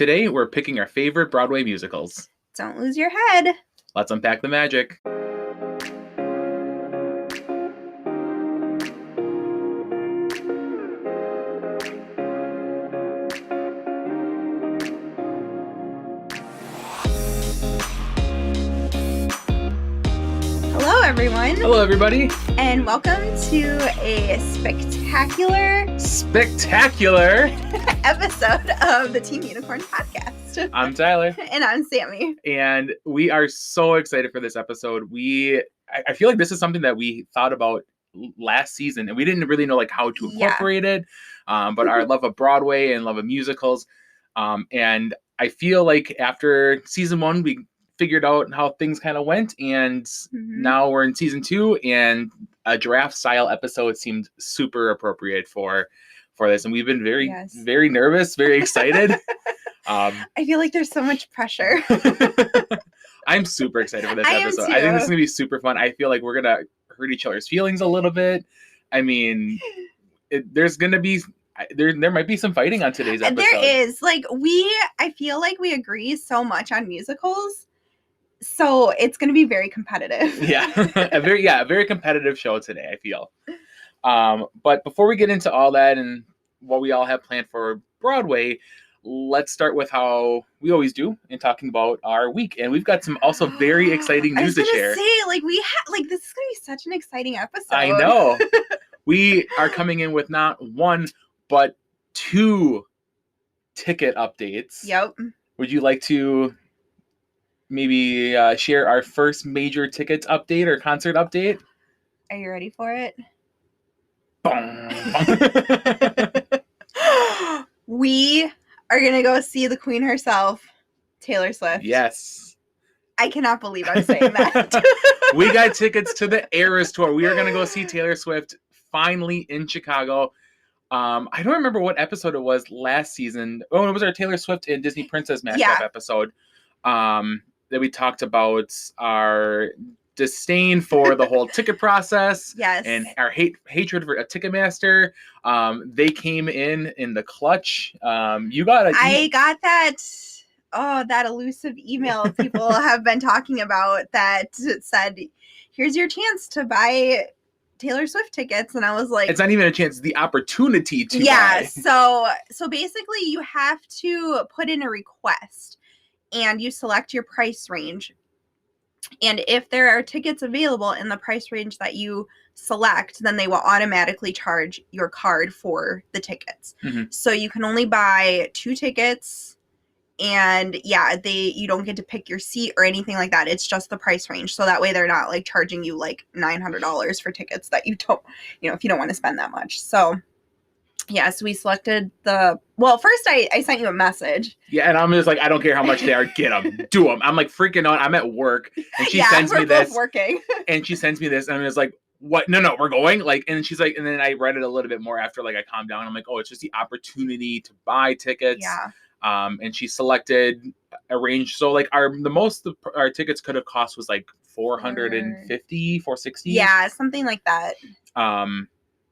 Today, we're picking our favorite Broadway musicals. Don't lose your head. Let's unpack the magic. Hello, everyone. Hello, everybody. And welcome to a spectacular episode of the Team Unicorn podcast. I'm Tyler. And I'm Sammy. And we are so excited for this episode. I feel like this is something that we thought about last season, and we didn't really know how to incorporate it. But our love of Broadway and love of musicals. And I feel like after season 1, we figured out how things kind of went, and now we're in season 2, and a draft style episode seemed super appropriate for this, and we've been very nervous, very excited. I feel like there's so much pressure. I'm super excited for this episode. Too. I think this is gonna be super fun. I feel like we're gonna hurt each other's feelings a little bit. I mean, there might be some fighting on today's episode. There is. I feel like we agree so much on musicals. So it's going to be very competitive. a very competitive show today, I feel. But before we get into all that and what we all have planned for Broadway, let's start with how we always do in talking about our week. And we've got some also very exciting news to share. I was going to say, this is going to be such an exciting episode. I know. We are coming in with not one, but 2 ticket updates. Yep. Would you like to maybe share our first major tickets update or concert update? Are you ready for it? We are going to go see the queen herself, Taylor Swift. Yes. I cannot believe I'm saying that. We got tickets to the Eras Tour. We are going to go see Taylor Swift finally in Chicago. I don't remember what episode it was last season. Oh, it was our Taylor Swift and Disney Princess mashup episode. That we talked about our disdain for the whole ticket process. Yes. And our hatred for a Ticketmaster. They came in the clutch. I got that elusive email people have been talking about that said, here's your chance to buy Taylor Swift tickets. And I was like, it's not even a chance, the opportunity to buy. Yeah. So basically you have to put in a request. And you select your price range. And if there are tickets available in the price range that you select, then they will automatically charge your card for the tickets. Mm-hmm. So you can only buy 2 tickets. And you don't get to pick your seat or anything like that. It's just the price range. So that way they're not charging you $900 for tickets that you don't, if you don't want to spend that much. So yes, we selected first I sent you a message. Yeah, and I'm just I don't care how much they are, get them, do them. I'm freaking out. I'm at work, and she sends me this. Working. And she sends me this, and I'm just what? No, we're going. And she's and then I read it a little bit more after I calmed down. I'm oh, it's just the opportunity to buy tickets. Yeah. And she selected a range. So the most our tickets could have cost was $450, $460. Yeah, something like that.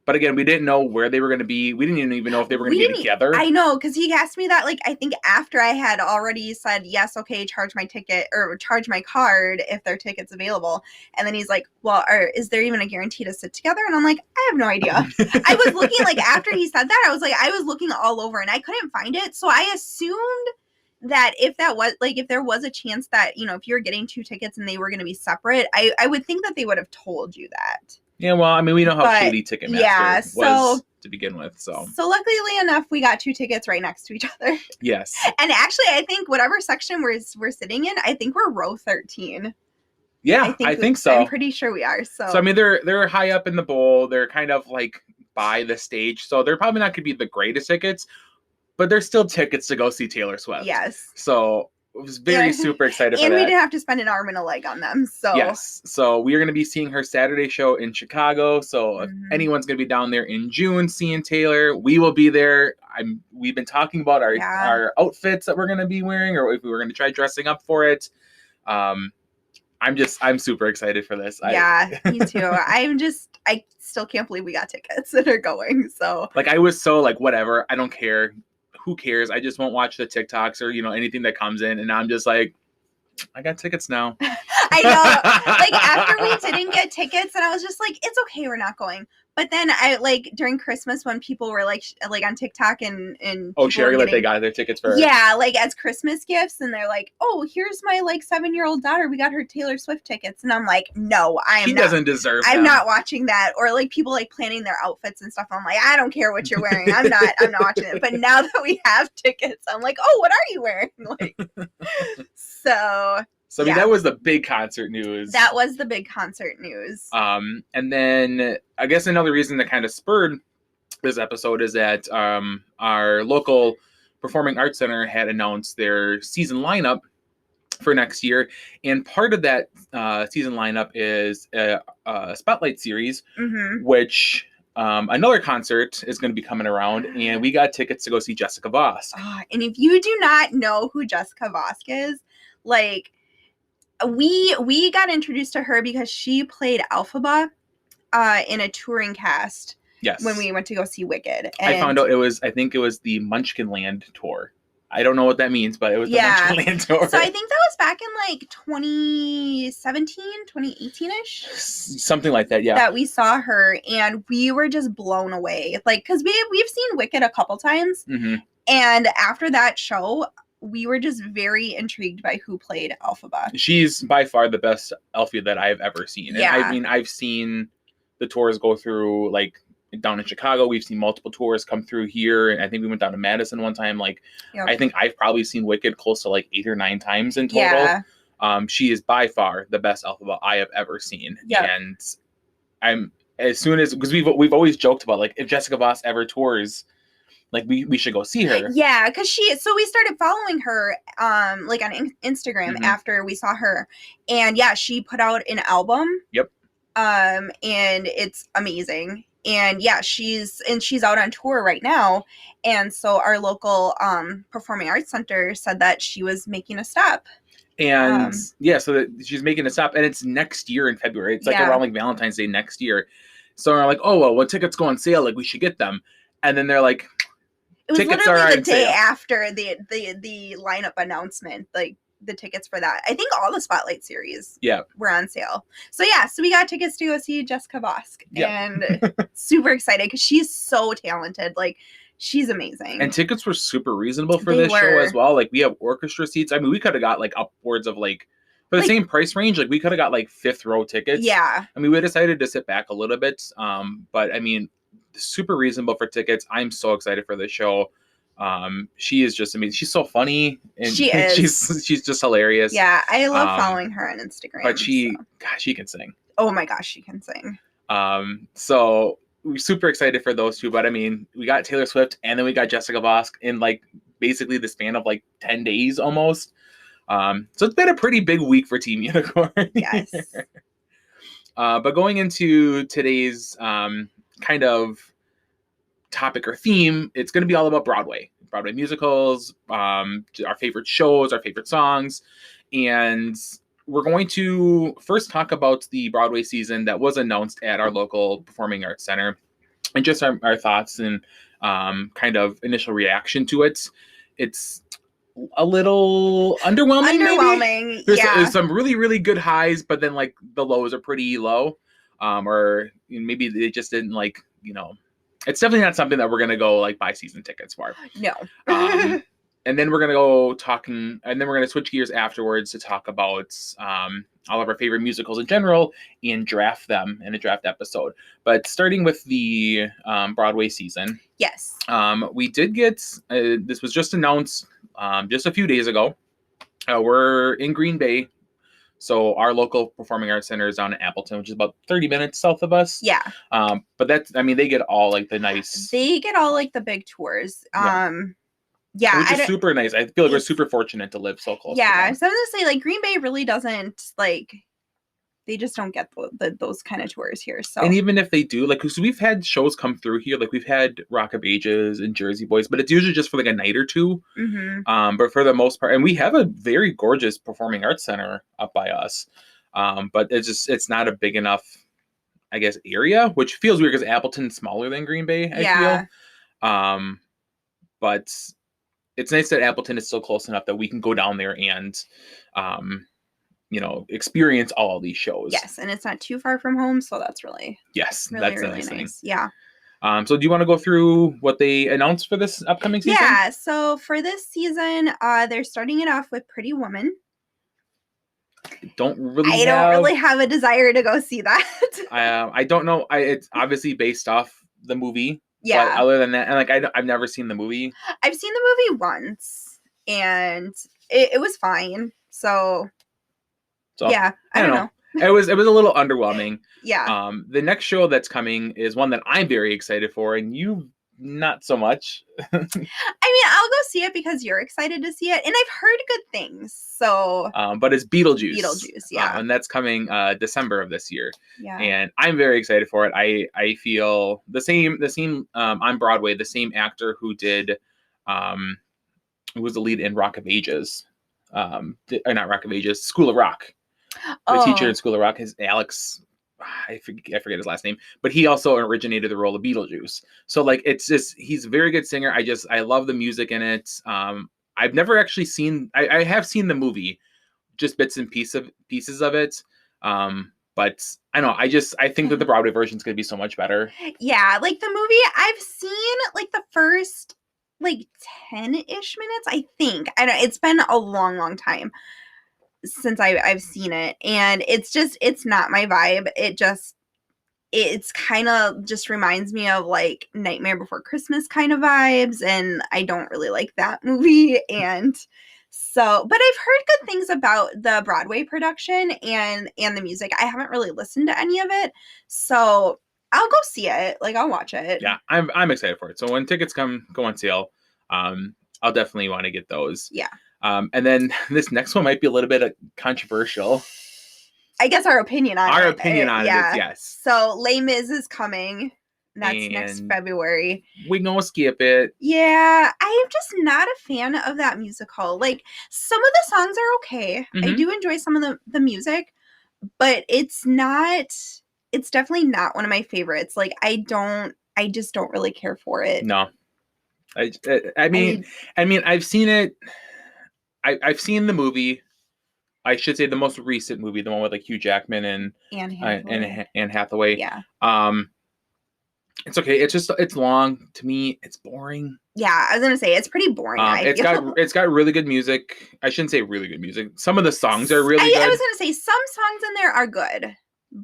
But again, we didn't know where they were going to be. We didn't even know if they were going to be together. I know, because he asked me that, I think after I had already said, yes, okay, charge my ticket or charge my card if there are tickets available. And then he's like, well, is there even a guarantee to sit together? And I'm like, I have no idea. I was looking, after he said that, I was looking all over and I couldn't find it. So I assumed that if that was, if there was a chance that, if you were getting 2 tickets and they were going to be separate, I would think that they would have told you that. Yeah, well, we know how shady Ticketmaster was to begin with, so. So luckily enough, we got 2 tickets right next to each other. Yes. And actually, I think whatever section we're sitting in, I think we're row 13. Yeah, I think so. I'm pretty sure we are. So they're high up in the bowl. They're kind of by the stage, so they're probably not going to be the greatest tickets, but they're still tickets to go see Taylor Swift. Yes. So I was super excited for that. And we didn't have to spend an arm and a leg on them. So yes. So we are going to be seeing her Saturday show in Chicago. So if anyone's going to be down there in June seeing Taylor, we will be there. We've been talking about our outfits that we're going to be wearing, or if we were going to try dressing up for it. I'm super excited for this. Yeah, me too. I still can't believe we got tickets and are going. So I was so whatever. I don't care who cares? I just won't watch the TikToks or, anything that comes in. And I'm just like, I got tickets now. I know. Like, after we didn't get tickets, and I was just like, it's okay, we're not going. But then I, like, during Christmas, when people were, like on TikTok and sharing that they got their tickets for Yeah, like, as Christmas gifts, and they're like, oh, here's my, like, 7-year-old daughter, we got her Taylor Swift tickets. And I'm like, no, She doesn't deserve I'm them. not watching that. Or, like, people, like, planning their outfits and stuff. I'm like, I don't care what you're wearing. I'm not watching it. But now that we have tickets, I'm like, oh, what are you wearing? Like, so... So, I mean, that was the big concert news. That was the big concert news. And then I guess another reason that kind of spurred this episode is that our local Performing Arts Center had announced their season lineup for next year. And part of that season lineup is a Spotlight series, which another concert is going to be coming around. And we got tickets to go see Jessica Vosk. And if you do not know who Jessica Vosk is, like... We got introduced to her because she played Elphaba in a touring cast. Yes. When we went to go see Wicked. And I found out I think it was the Munchkinland tour. I don't know what that means, but it was the Munchkinland tour. So I think that was back in like 2017, 2018-ish. Something like that, yeah. That we saw her, and we were just blown away. Like, because we've seen Wicked a couple times. And after that show... we were just very intrigued by who played Elphaba. She's by far the best Elfie that I've ever seen. Yeah. And I mean, I've seen the tours go through, like, down in Chicago. We've seen multiple tours come through here. And I think we went down to Madison one time. Like, I think I've probably seen Wicked close to, like, 8 or 9 times in total. Yeah. She is by far the best Elphaba I have ever seen. Yep. And because we've always joked about, like, if Jessica Vosk ever tours, like, we should go see her. Yeah, because so we started following her, like, on Instagram after we saw her. And, yeah, she put out an album. Yep. And it's amazing. And, yeah, she's out on tour right now. And so our local Performing Arts Center said that she was making a stop. And, so that she's making a stop. And it's next year in February. It's, like, around, like, Valentine's Day next year. So we're like, oh, well, when tickets go on sale, like, we should get them. And then they're like... It was literally the day after the lineup announcement, like the tickets for that. I think all the Spotlight series were on sale. So we got tickets to go see Jessica Vosk, and super excited because she's so talented. Like, she's amazing. And tickets were super reasonable for this show as well. Like, we have orchestra seats. I mean, we could have got like upwards of like for the same price range. Like, we could have got like 5th row tickets. Yeah. I mean, we decided to sit back a little bit. But I mean, super reasonable for tickets. I'm so excited for this show. She is just amazing. She's so funny, and she's just hilarious. Yeah, I love following her on Instagram. But she can sing. Oh my gosh, she can sing. So we're super excited for those two. But I mean, we got Taylor Swift, and then we got Jessica Vosk in like basically the span of like 10 days almost. So it's been a pretty big week for Team Unicorn. Yes. But going into today's kind of topic or theme, it's going to be all about Broadway musicals, our favorite shows, our favorite songs. And we're going to first talk about the Broadway season that was announced at our local Performing Arts Center, and just our thoughts and kind of initial reaction to it. It's a little underwhelming. Maybe. There's some really, really good highs, but then like the lows are pretty low. Or maybe they just didn't like, it's definitely not something that we're going to go like buy season tickets for. No. And then we're going to go talking, and then we're going to switch gears afterwards to talk about all of our favorite musicals in general and draft them in a draft episode. But starting with the Broadway season. Yes. We did get, this was just announced just a few days ago. We're in Green Bay. So our local Performing Arts Center is down in Appleton, which is about 30 minutes south of us. Yeah. But they get all like the nice. They get all like the big tours. Which is super nice. I feel like we're super fortunate to live so close. Yeah. So I'm going to say like Green Bay really doesn't like, they just don't get those kind of tours here. So, and even if they do, like, so we've had shows come through here, like we've had Rock of Ages and Jersey Boys, but it's usually just for like a night or two. But for the most part, and we have a very gorgeous Performing Arts Center up by us. But it's not a big enough, I guess, area, which feels weird because Appleton's smaller than Green Bay, I feel. But it's nice that Appleton is still close enough that we can go down there and, experience all of these shows. Yes, and it's not too far from home, so that's really that's really the nice thing. Yeah. So do you want to go through what they announced for this upcoming season? Yeah, so for this season, they're starting it off with Pretty Woman. I don't really have a desire to go see that. I don't know. It's obviously based off the movie. Yeah. But other than that, and I've never seen the movie. I've seen the movie once, and it was fine. So yeah, I don't know. It was a little underwhelming. Yeah. The next show that's coming is one that I'm very excited for, and you not so much. I mean, I'll go see it because you're excited to see it, and I've heard good things. So but it's Beetlejuice. Beetlejuice, yeah. And that's coming December of this year. Yeah. And I'm very excited for it. I feel the same on Broadway, the same actor who did who was the lead in Rock of Ages. Not Rock of Ages, School of Rock. The teacher in School of Rock is Alex. I forget his last name, but he also originated the role of Beetlejuice. So like, it's just, he's a very good singer. I love the music in it. I've never actually seen, I have seen the movie, just bits and pieces of it. But I know, I think that the Broadway version is going to be so much better. Yeah. Like the movie, I've seen like the first like 10-ish minutes, I think. I don't, it's been a long time since I've seen it, and it's not my vibe. It's kind of just reminds me of like Nightmare Before Christmas kind of vibes, and I don't really like that movie. And so, but I've heard good things about the Broadway production and the music. I haven't really listened to any of it, so I'll go see it. Like, I'll watch it. Yeah, I'm excited for it. So when tickets go on sale, I'll definitely want to get those. Yeah. And then this next one might be a little bit controversial. I guess our opinion on it. It is, yes. So Les Mis is coming. That's next February. We gonna skip it. Yeah, I am just not a fan of that musical. Like, some of the songs are okay. Mm-hmm. I do enjoy some of the music, but it's definitely not one of my favorites. Like, I just don't really care for it. No. I mean, I've seen it. I've seen the movie. I should say the most recent movie, the one with like Hugh Jackman and Anne Hathaway. Yeah. It's okay. It's long. To me, it's boring. Yeah, I was gonna say it's pretty boring. It's got really good music. I shouldn't say really good music. Some of the songs are really good. I was gonna say some songs in there are good,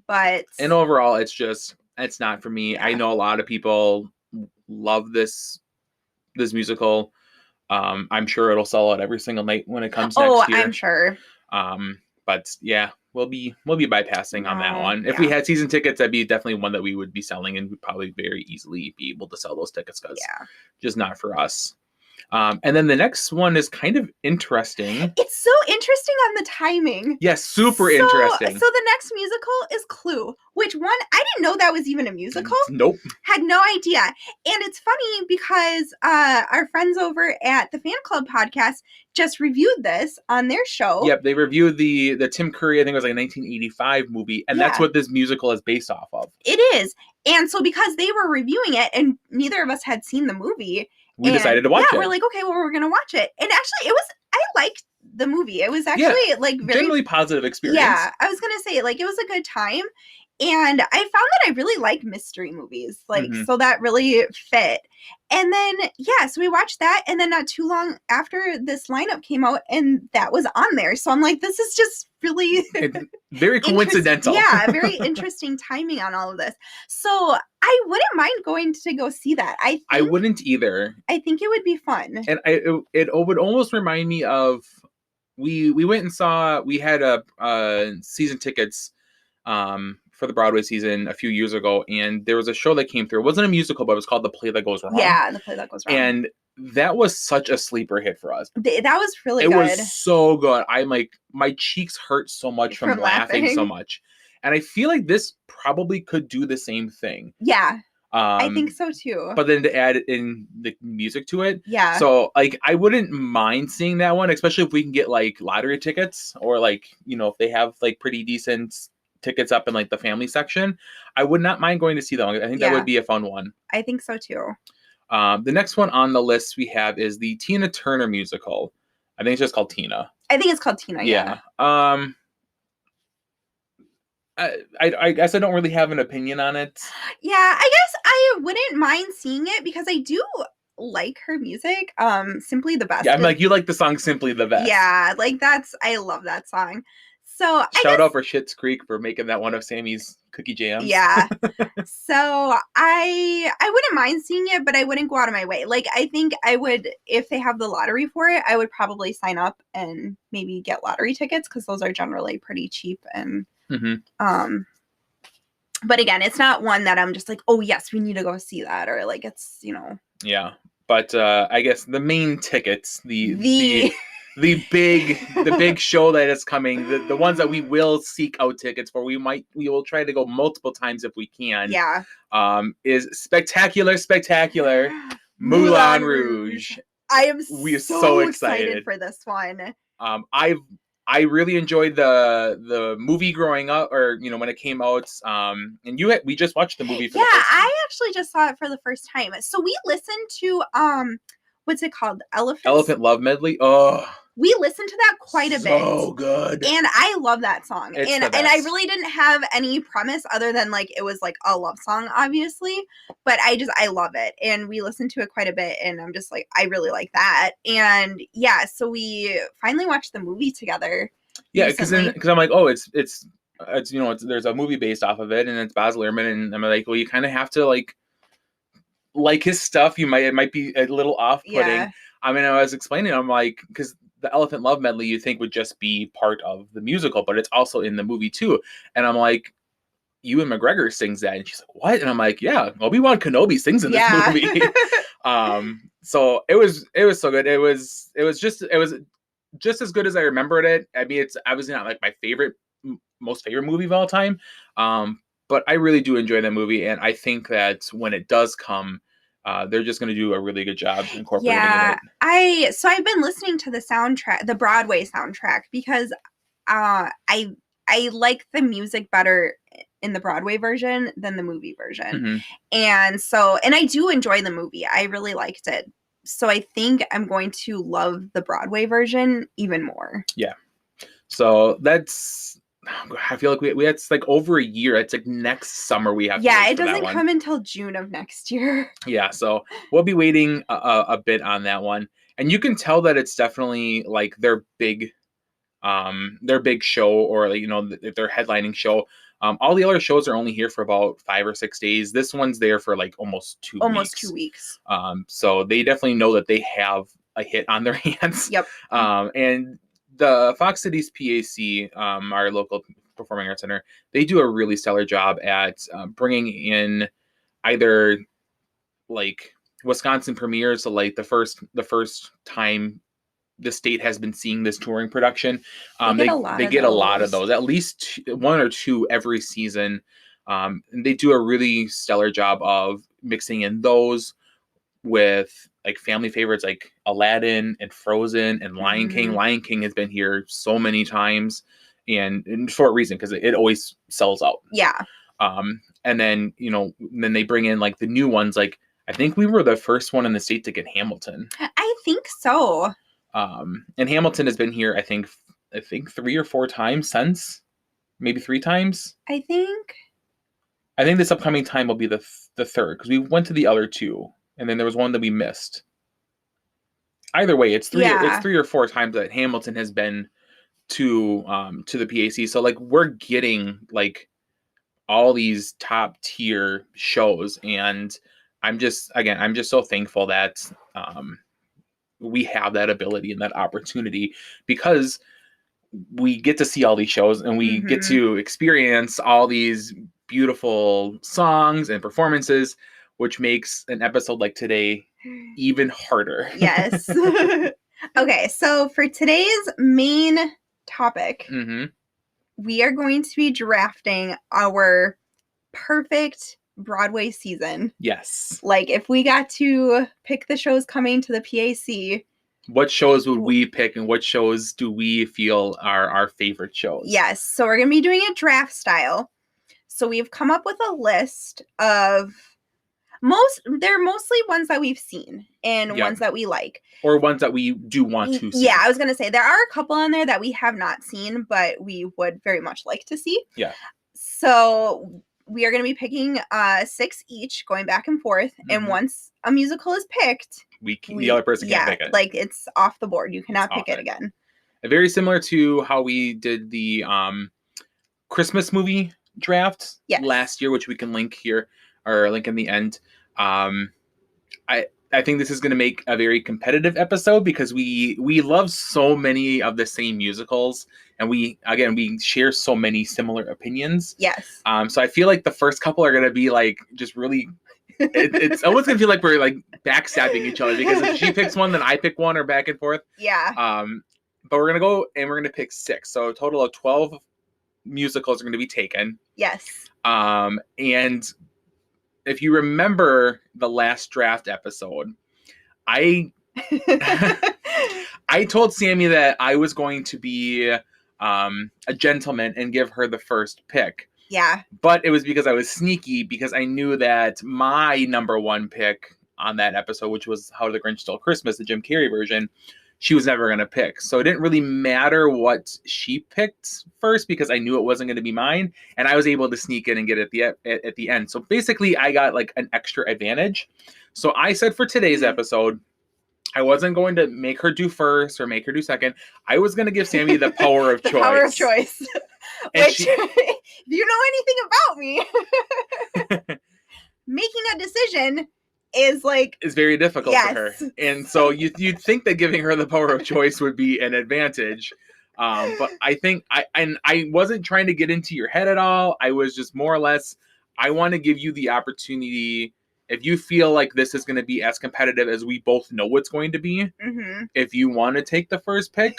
but overall, it's not for me. Yeah. I know a lot of people love this musical. I'm sure it'll sell out every single night when it comes next year. I'm sure. But yeah, we'll be bypassing on that one. If we had season tickets, that'd be definitely one that we would be selling, and we'd probably very easily be able to sell those tickets because just not for us. And then the next one is kind of interesting. It's so interesting on the timing. Yes, super interesting. So the next musical is Clue, which one, I didn't know that was even a musical. Nope. Had no idea. And it's funny because our friends over at the Fan Club podcast just reviewed this on their show. Yep, they reviewed the Tim Curry, I think it was like a 1985 movie, and that's what this musical is based off of. It is. And so because they were reviewing it and neither of us had seen the movie, we decided to watch it. Yeah, we're like, okay, well, we're going to watch it. And actually, I liked the movie. It was actually like very generally positive experience. Yeah, I was going to say, like, it was a good time. And I found that I really like mystery movies. Like, so that really fit. And then, so we watched that. And then not too long after this lineup came out, and that was on there. So I'm like, this is just really very coincidental. Yeah, very interesting timing on all of this. So I wouldn't mind going to go see that. I wouldn't either. I think it would be fun. And it would almost remind me of, we went and saw, we had season tickets for the Broadway season a few years ago, and there was a show that came through. It wasn't a musical, but it was called The Play That Goes Wrong. Yeah, The Play That Goes Wrong. And that was such a sleeper hit for us. That was really good. It was so good. I'm like, my cheeks hurt so much from laughing so much. And I feel like this probably could do the same thing. Yeah. I think so too. But then to add in the music to it. Yeah. So like, I wouldn't mind seeing that one, especially if we can get like lottery tickets, or like, if they have like pretty decent tickets up in like the family section. I would not mind going to see that one. I think that would be a fun one. I think so too. The next one on the list we have is the Tina Turner musical. I think it's just called Tina. I think it's called Tina. Yeah. I guess I don't really have an opinion on it. Yeah, I guess I wouldn't mind seeing it because I do like her music. Simply the Best. Yeah, I'm like, you like the song Simply the Best. Yeah, like I love that song. So shout out for Schitt's Creek for making that one of Sammy's cookie jams. Yeah. So I wouldn't mind seeing it, but I wouldn't go out of my way. Like, I think I would, if they have the lottery for it, I would probably sign up and maybe get lottery tickets because those are generally pretty cheap. And but again, it's not one that I'm just like, oh yes, we need to go see that, or like it's, Yeah, but I guess the main tickets, the big show that is coming, the ones that we will seek out tickets for, we will try to go multiple times if we can. Yeah. Is spectacular Moulin Rouge. I am so excited for this one. I really enjoyed the movie growing up, or when it came out. And we just watched the movie for the first time. I actually just saw it for the first time. So we listened to what's it called? Elephant Love Medley. Oh, we listened to that quite a bit. So good. And I love that song. And I really didn't have any premise other than like it was like a love song, obviously. But I love it. And we listened to it quite a bit. And I'm just like, I really like that. And yeah, so we finally watched the movie together. Yeah, because I'm like, oh, it's there's a movie based off of it, and it's Baz Luhrmann, and I'm like, well, you kind of have to like his stuff. It might be a little off-putting. Yeah. I mean, I was explaining, I'm like, because the Elephant Love Medley you think would just be part of the musical, but it's also in the movie too. And I'm like, Ewan McGregor sings that, and she's like, what? And I'm like, yeah, Obi-Wan Kenobi sings in this movie. So it was so good. It was just as good as I remembered it. I mean, it's obviously not like my most favorite movie of all time, but I really do enjoy that movie, and I think that when it does come, they're just going to do a really good job incorporating it. So I've been listening to the soundtrack, the Broadway soundtrack, because I like the music better in the Broadway version than the movie version. And I do enjoy the movie. I really liked it. So I think I'm going to love the Broadway version even more. Yeah. So I feel like it's like over a year. It's like next summer we have. Yeah, it doesn't come until June of next year. Yeah, so we'll be waiting a bit on that one, and you can tell that it's definitely like their big show, or their headlining show. All the other shows are only here for about 5 or 6 days. This one's there for like almost 2 weeks. Almost 2 weeks. So they definitely know that they have a hit on their hands. Yep. And the Fox Cities PAC, our local performing arts center, they do a really stellar job at bringing in either like Wisconsin premieres, so like the first time the state has been seeing this touring production. They get a lot of those, at least 1 or 2 every season. And they do a really stellar job of mixing in those with like family favorites like Aladdin and Frozen and Lion King. Lion King has been here so many times, and for a reason, because it always sells out. Yeah. And then then they bring in like the new ones. Like I think we were the first one in the state to get Hamilton. I think so. And Hamilton has been here, I think 3 or 4 times since, maybe 3 times. I think this upcoming time will be the third, because we went to the other 2, and then there was one that we missed. Either way, it's 3 or 4 times that Hamilton has been to the PAC. So like we're getting like all these top tier shows, and I'm just so thankful that we have that ability and that opportunity, because we get to see all these shows, and we get to experience all these beautiful songs and performances, which makes an episode like today even harder. Yes. Okay, so for today's main topic, we are going to be drafting our perfect Broadway season. Yes. Like if we got to pick the shows coming to the PAC, what shows would we pick, and what shows do we feel are our favorite shows? Yes. So we're going to be doing it draft style. So we've come up with a list of They're mostly ones that we've seen and Yep. ones that we like. Or ones that we do want to see. Yeah, I was going to say there are a couple on there that we have not seen, but we would very much like to see. Yeah. So we are going to be picking 6 each, going back and forth. And once a musical is picked, the other person can't pick it. Like it's off the board. You cannot pick it again. Very similar to how we did the Christmas movie draft last year, which we can link here or link in the end. I think this is going to make a very competitive episode because we love so many of the same musicals, and we share so many similar opinions. Yes. So I feel like the first couple are going to be like just really. It's almost going to feel like we're like backstabbing each other because if she picks one, then I pick one, or back and forth. Yeah. But we're going to go and we're going to pick 6. So a total of 12 musicals are going to be taken. Yes. And if you remember the last draft episode, I told Sammy that I was going to be a gentleman and give her the first pick. Yeah. But it was because I was sneaky, because I knew that my number 1 pick on that episode, which was How the Grinch Stole Christmas, the Jim Carrey version, she was never going to pick. So it didn't really matter what she picked first because I knew it wasn't going to be mine. And I was able to sneak in and get it at the end. So basically I got like an extra advantage. So I said for today's episode, I wasn't going to make her do first or make her do second. I was going to give Sammy the power of choice. Power of choice. Which, if you know anything about me, making a decision is very difficult for her. And so you'd think that giving her the power of choice would be an advantage. But I think I wasn't trying to get into your head at all. I was just more or less, I want to give you the opportunity. If you feel like this is going to be as competitive as we both know it's going to be, if you want to take the first pick,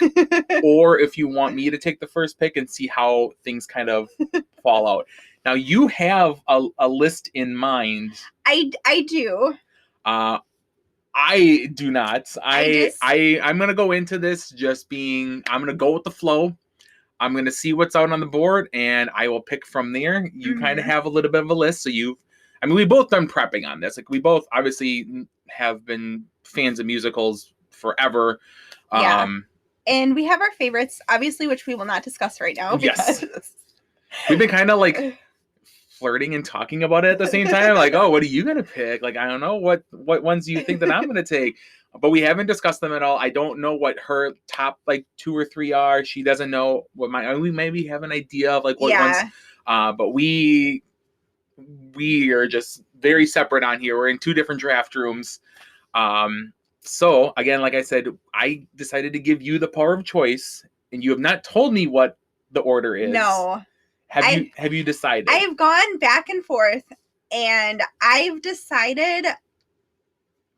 or if you want me to take the first pick and see how things kind of fall out. Now, you have a list in mind. I do. I do not. I'm going to go into this I'm going to go with the flow. I'm going to see what's out on the board, and I will pick from there. You kind of have a little bit of a list, so we both done prepping on this. Like, we both obviously have been fans of musicals forever. Yeah. And we have our favorites, obviously, which we will not discuss right now. Yes. We've been kind of like flirting and talking about it at the same time. Like, oh, what are you going to pick? Like, I don't know what ones do you think that I'm going to take? But we haven't discussed them at all. I don't know what her top 2 or 3 are. She doesn't know what we maybe have an idea of what ones. But we are just very separate on here. We're in 2 different draft rooms. So again, like I said, I decided to give you the power of choice, and you have not told me what the order is. No. Have you decided? I've gone back and forth, and I've decided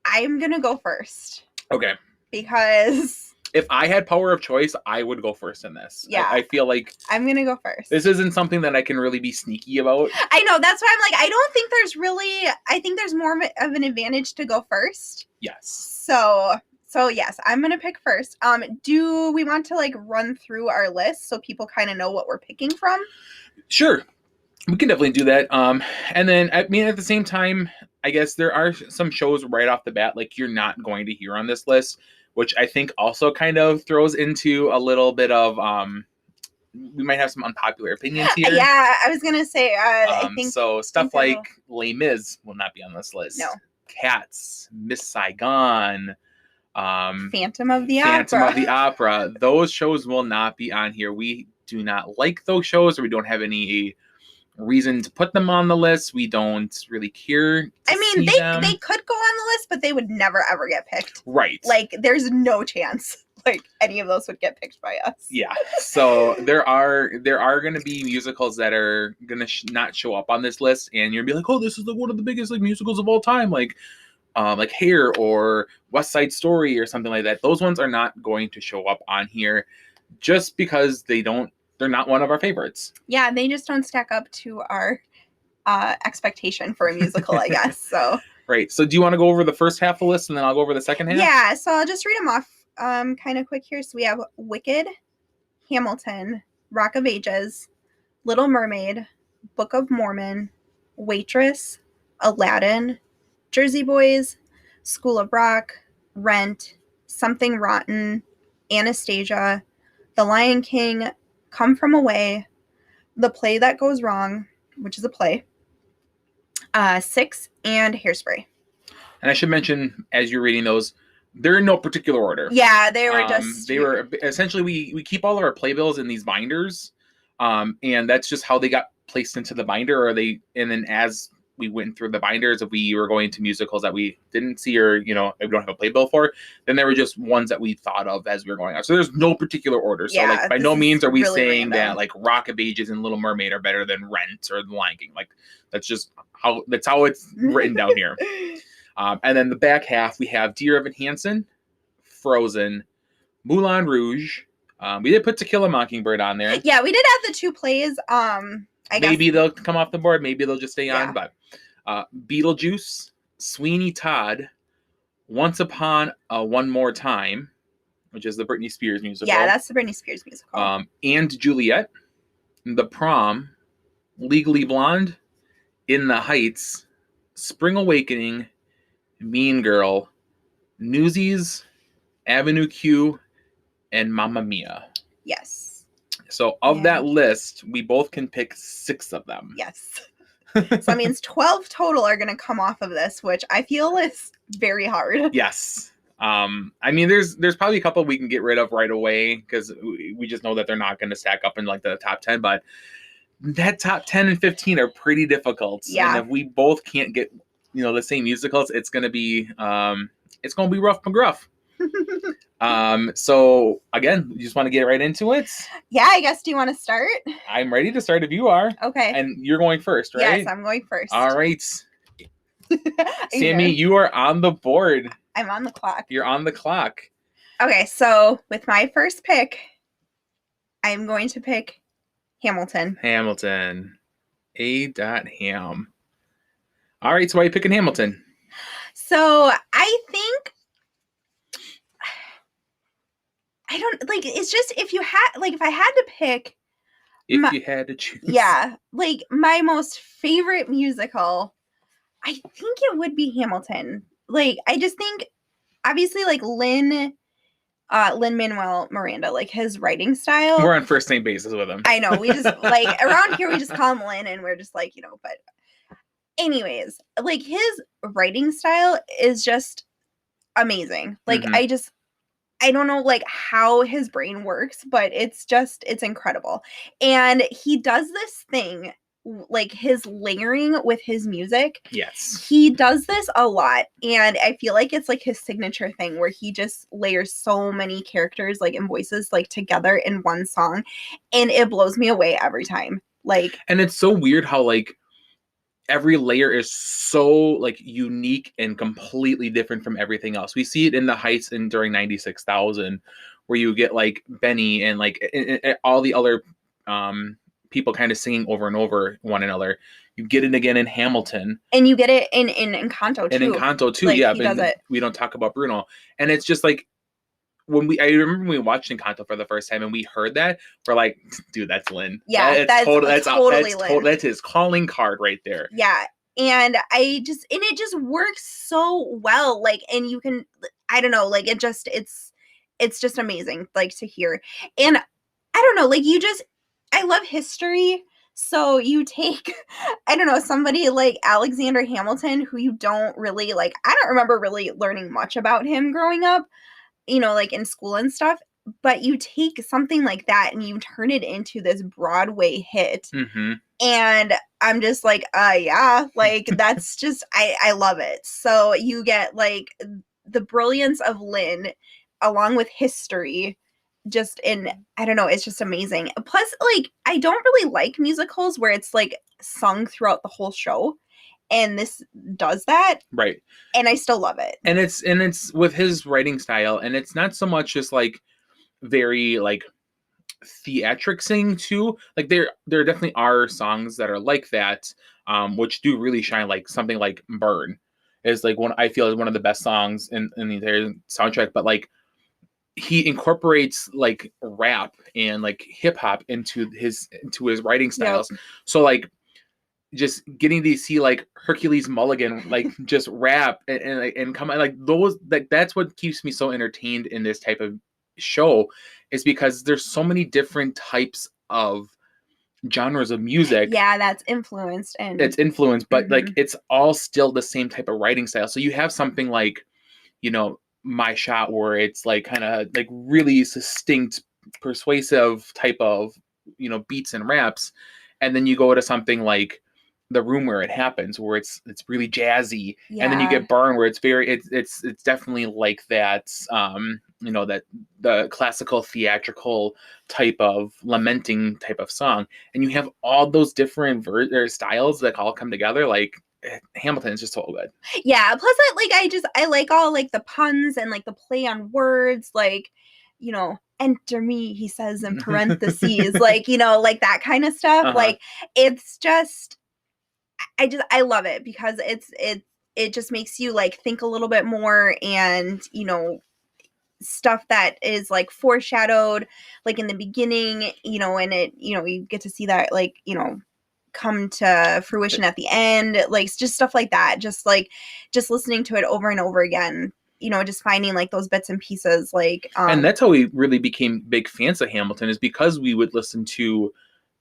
I'm going to go first. Okay. Because if I had power of choice, I would go first in this. Yeah. I feel like I'm going to go first. This isn't something that I can really be sneaky about. I know. That's why I'm like, I think there's more of an advantage to go first. Yes. So yes, I'm going to pick first. Do we want to run through our list so people kind of know what we're picking from? Sure. We can definitely do that. And then, at the same time, I guess there are some shows right off the bat you're not going to hear on this list, which I think also kind of throws into a little bit of, we might have some unpopular opinions here. Yeah, I was going to say, I think. So stuff like Les Mis will not be on this list. No. Cats, Miss Saigon, Phantom of the Opera. Those shows will not be on here. We do not like those shows, or we don't have any reason to put them on the list. We don't really care. They could go on the list, but they would never ever get picked. Right. There's no chance any of those would get picked by us. Yeah. So there are going to be musicals that are going to not show up on this list, and you're gonna be like, oh, this is one of the biggest musicals of all time, like Hair or West Side Story or something like that. Those ones are not going to show up on here just because they're not one of our favorites. Yeah, they just don't stack up to our expectation for a musical, I guess. So right. So do you want to go over the first half of the list, and then I'll go over the second half? Yeah, so I'll just read them off kind of quick here. So we have Wicked, Hamilton, Rock of Ages, Little Mermaid, Book of Mormon, Waitress, Aladdin, Jersey Boys, School of Rock, Rent, Something Rotten, Anastasia, The Lion King, Come From Away, The Play That Goes Wrong, which is a play, Six, and Hairspray. And I should mention, as you're reading those, they're in no particular order. Yeah, they were just... They were essentially, we keep all of our playbills in these binders, and that's just how they got placed into the binder. And then as we went through the binders, if we were going to musicals that we didn't see, or if we don't have a playbill for, then there were just ones that we thought of as we were going out. So there's no particular order. So like by no means are we really saying random. That like Rock of Ages and Little Mermaid are better than Rent or The Lion King. Like that's how it's written down here. And then the back half, we have Dear Evan Hansen, Frozen, Moulin Rouge. We did put To Kill a Mockingbird on there. Yeah, we did have the 2 plays. Maybe they'll come off the board. Maybe they'll just stay on. But Beetlejuice, Sweeney Todd, Once Upon a One More Time, which is the Britney Spears musical. Yeah, that's the Britney Spears musical. And Juliet, The Prom, Legally Blonde, In the Heights, Spring Awakening, Mean Girl, Newsies, Avenue Q, and Mamma Mia. Yes. So of that list, we both can pick 6 of them. Yes. So that means 12 total are going to come off of this, which I feel is very hard. Yes. I mean, there's probably a couple we can get rid of right away because we just know that they're not going to stack up in like the top 10. But that top 10 and 15 are pretty difficult. Yeah. And if we both can't get the same musicals, it's going to be rough McGruff. So again, you just want to get right into it? Yeah, I guess. Do you want to start? I'm ready to start if you are. Okay. And you're going first, right? Yes, I'm going first. All right. Sammy, you are on the board. I'm on the clock. You're on the clock. Okay, so with my first pick, I'm going to pick Hamilton. Hamilton. A.Ham. All right, so why are you picking Hamilton? So I think it's just if I had to pick, you had to choose, like my most favorite musical, I think it would be Hamilton. Like I just think, obviously, like Lin-Manuel Miranda, like his writing style. We're on first name basis with him. I know, we just like around here we just call him Lin, and we're just like but. Anyways, like his writing style is just amazing. Like I don't know like how his brain works, but it's incredible. And he does this thing, like his layering with his music. Yes. He does this a lot. And I feel like it's like his signature thing where he just layers so many characters like and voices like together in one song. And it blows me away every time. Like, and it's so weird how like every layer is so like unique and completely different from everything else. We see it in The Heights and during 96,000, where you get like Benny and like and all the other people kind of singing over and over one another. You get it again in Hamilton, and you get it in Encanto too. And in Encanto too, like, yeah. He does it. We don't talk about Bruno, and it's just like I remember when we watched Encanto for the first time and we heard that, we're like, dude, that's Lin. Yeah, that's totally Lin. That's his calling card right there. Yeah. And it just works so well. Like, and you can, I don't know, like it's just amazing, like to hear. And I don't know, like I love history. So you take, I don't know, somebody like Alexander Hamilton, who you don't really like, I don't remember really learning much about him growing up, like in school and stuff, but you take something like that and you turn it into this Broadway hit. Mm-hmm. And I'm just like, yeah, like that's just, I love it. So you get like the brilliance of Lin along with history just I don't know, it's just amazing. Plus, like, I don't really like musicals where it's like sung throughout the whole show. And this does that. Right. And I still love it. And it's with his writing style, and it's not so much just like very like theatric singing too. Like there definitely are songs that are like that, which do really shine. Like something like Burn is like one I feel is one of the best songs in the entire soundtrack. But like he incorporates like rap and like hip hop into his writing styles. Yep. So like just getting to see like Hercules Mulligan like just rap and come like those like that's what keeps me so entertained in this type of show, is because there's so many different types of genres of music. Yeah, that's influenced, and it's influenced, but like it's all still the same type of writing style. So you have something like, you know, My Shot, where it's like kind of like really distinct, persuasive type of, you know, beats and raps, and then you go to something like The Room Where It Happens, where it's really jazzy, and then you get Burn, where it's very it's definitely like that, you know, that the classical theatrical type of lamenting type of song, and you have all those different styles that all come together. Like Hamilton is just so good. Yeah, plus I like all like the puns and like the play on words, like, you know, enter me, he says in parentheses, like, you know, like that kind of stuff. Like it's just I love it because it just makes you like think a little bit more, and, you know, stuff that is like foreshadowed like in the beginning, you know, and it, you know, you get to see that, like, you know, come to fruition at the end, like just stuff like that, just listening to it over and over again, you know, just finding like those bits and pieces, like and that's how we really became big fans of Hamilton, is because we would listen to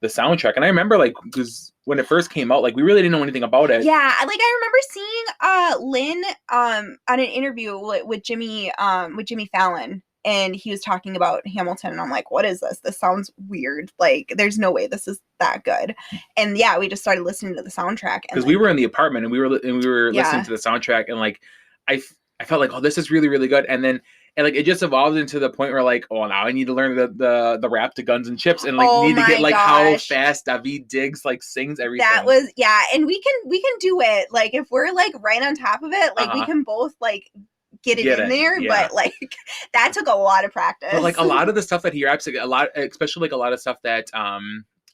the soundtrack. And I remember like, because when it first came out, like we really didn't know anything about it. Yeah, like I remember seeing Lynn on an interview with Jimmy Fallon, and he was talking about Hamilton, and I'm like, what is this? This sounds weird. Like there's no way this is that good. And yeah, we just started listening to the soundtrack, because we were in the apartment and we were listening to the soundtrack, and like I felt like, oh, this is really, really good. And then like it just evolved into the point where like, oh, now I need to learn the rap to Guns and Chips, and like need to get like how fast Daveed Diggs like sings everything. That was, yeah, and we can do it. Like if we're like right on top of it, like we can both like get it in there, but like that took a lot of practice. But like a lot of the stuff that he raps, a lot, especially like a lot of stuff that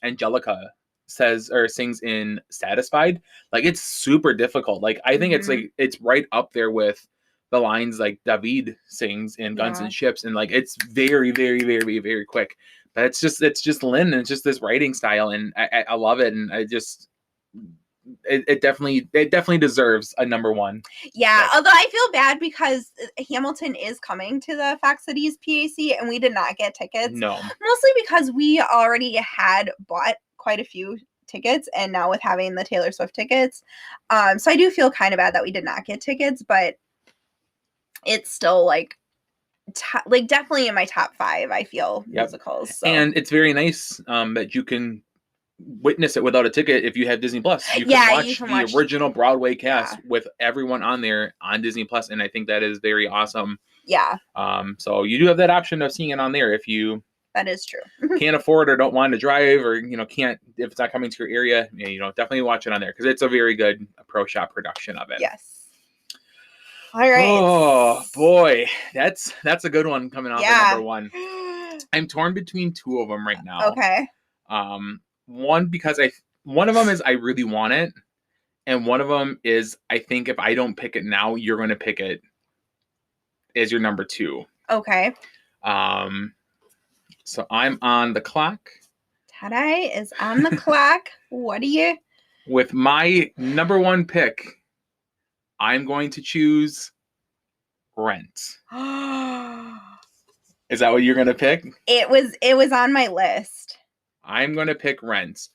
Angelica says or sings in Satisfied, like it's super difficult. Like I think it's like it's right up there with the lines like Daveed sings in Guns and Chips, and like it's very, very, very, very quick. But it's just Lynn, and it's just this writing style, and I love it, and I just it definitely deserves a number one. Yeah, although I feel bad because Hamilton is coming to the Fox Cities PAC, and we did not get tickets. No, mostly because we already had bought quite a few tickets, and now with having the Taylor Swift tickets, so I do feel kind of bad that we did not get tickets, but it's still like definitely in my top 5, I feel, musicals. So. And it's very nice that you can witness it without a ticket if you have Disney Plus. You can watch the original Broadway cast with everyone on there on Disney Plus, and I think that is very awesome. Yeah. So you do have that option of seeing it on there if you that is true. can't afford or don't want to drive, or can't, if it's not coming to your area, definitely watch it on there because it's a very good pro shop production of it. Yes. All right. Oh boy, that's a good one coming off of number 1. I'm torn between 2 of them right now. Okay. One because one of them is I really want it, and one of them is I think if I don't pick it now, you're going to pick it as your number 2. Okay. So I'm on the clock. Tadai is on the clock. What do you? With my number 1 pick, I'm going to choose Rent. Is that what you're going to pick? It was on my list. I'm going to pick Rent.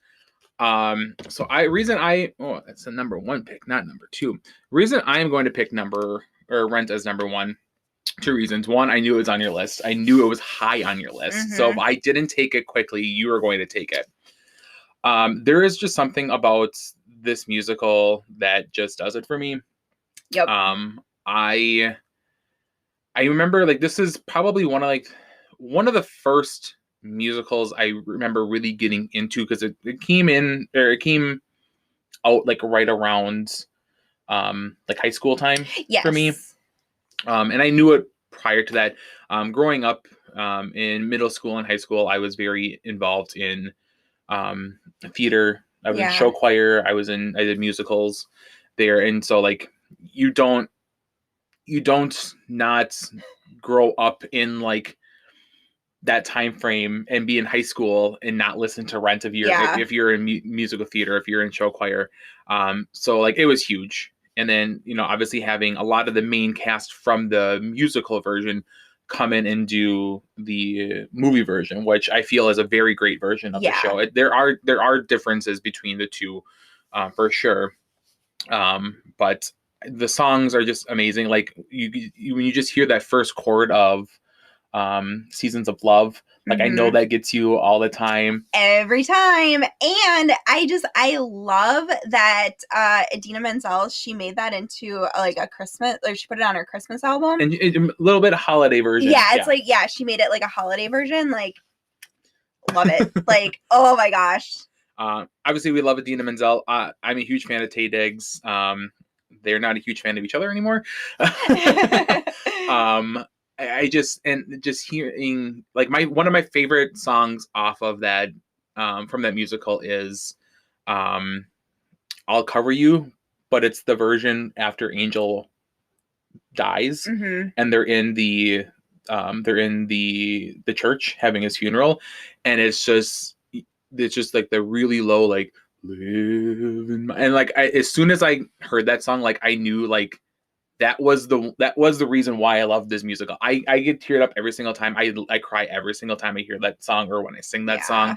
That's a number 1 pick, not number 2. Reason I am going to pick Rent as number 1, 2 reasons. One, I knew it was on your list. I knew it was high on your list. So if I didn't take it quickly, you were going to take it. There is just something about this musical that just does it for me. Yep. I remember like this is probably one of the first musicals I remember really getting into, because it came out like right around like high school time for me. And I knew it prior to that. Growing up in middle school and high school, I was very involved in theater. I was in show choir. I did musicals there, and so like you don't not grow up in like that time frame and be in high school and not listen to Rent if you're in musical theater, if you're in show choir. So like it was huge. And then, obviously having a lot of the main cast from the musical version come in and do the movie version, which I feel is a very great version of the show. There are differences between the two, for sure. But the songs are just amazing. Like you when you just hear that first chord of Seasons of Love, like I know that gets you all the time, every time. And I love that Idina Menzel, she made that into like a Christmas, like she put it on her Christmas album, and a little bit of holiday version. It's like she made it like a holiday version. Like, love it. Like, oh my gosh. Obviously we love Idina Menzel. I'm a huge fan of Taye Diggs. They're not a huge fan of each other anymore. I just hearing like one of my favorite songs off of that from that musical is I'll Cover You, but it's the version after Angel dies and they're in the church having his funeral, and it's just like the really low like live in my, and like as soon as I heard that song, like I knew like that was the reason why I love this musical. I get teared up every single time. I cry every single time I hear that song or when I sing that song.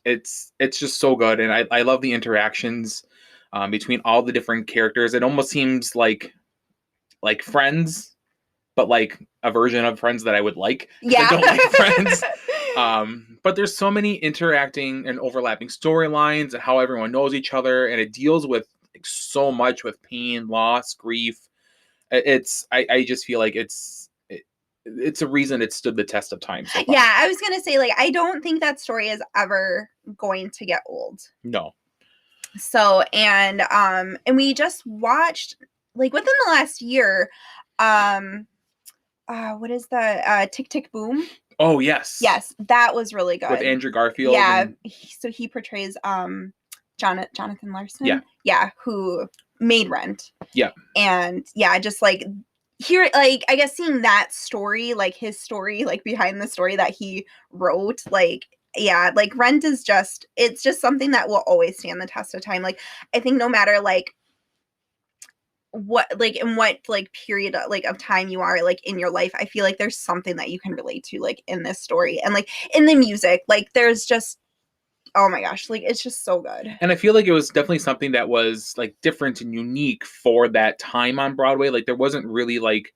It's just so good, and I love the interactions between all the different characters. It almost seems like Friends, but like a version of Friends that I would like. I don't like Friends. But there's so many interacting and overlapping storylines and how everyone knows each other, and it deals with like so much with pain, loss, grief. I just feel like it's a reason it stood the test of time so far. I was gonna say, like, I don't think that story is ever going to get old. No. So and we just watched, like, within the last year, what is the Tick Tick Boom? Oh yes. Yes, that was really good. With Andrew Garfield. Yeah, so he portrays Jonathan Larson. Yeah, who made Rent. Yeah. And just like here, like I guess seeing that story, like his story, like behind the story that he wrote, like like Rent is it's just something that will always stand the test of time. Like I think no matter like what like in what like period like of time you are like in your life, I feel like there's something that you can relate to like in this story, and like in the music, like there's just, oh my gosh, like it's just so good. And I feel like it was definitely something that was like different and unique for that time on Broadway. Like there wasn't really like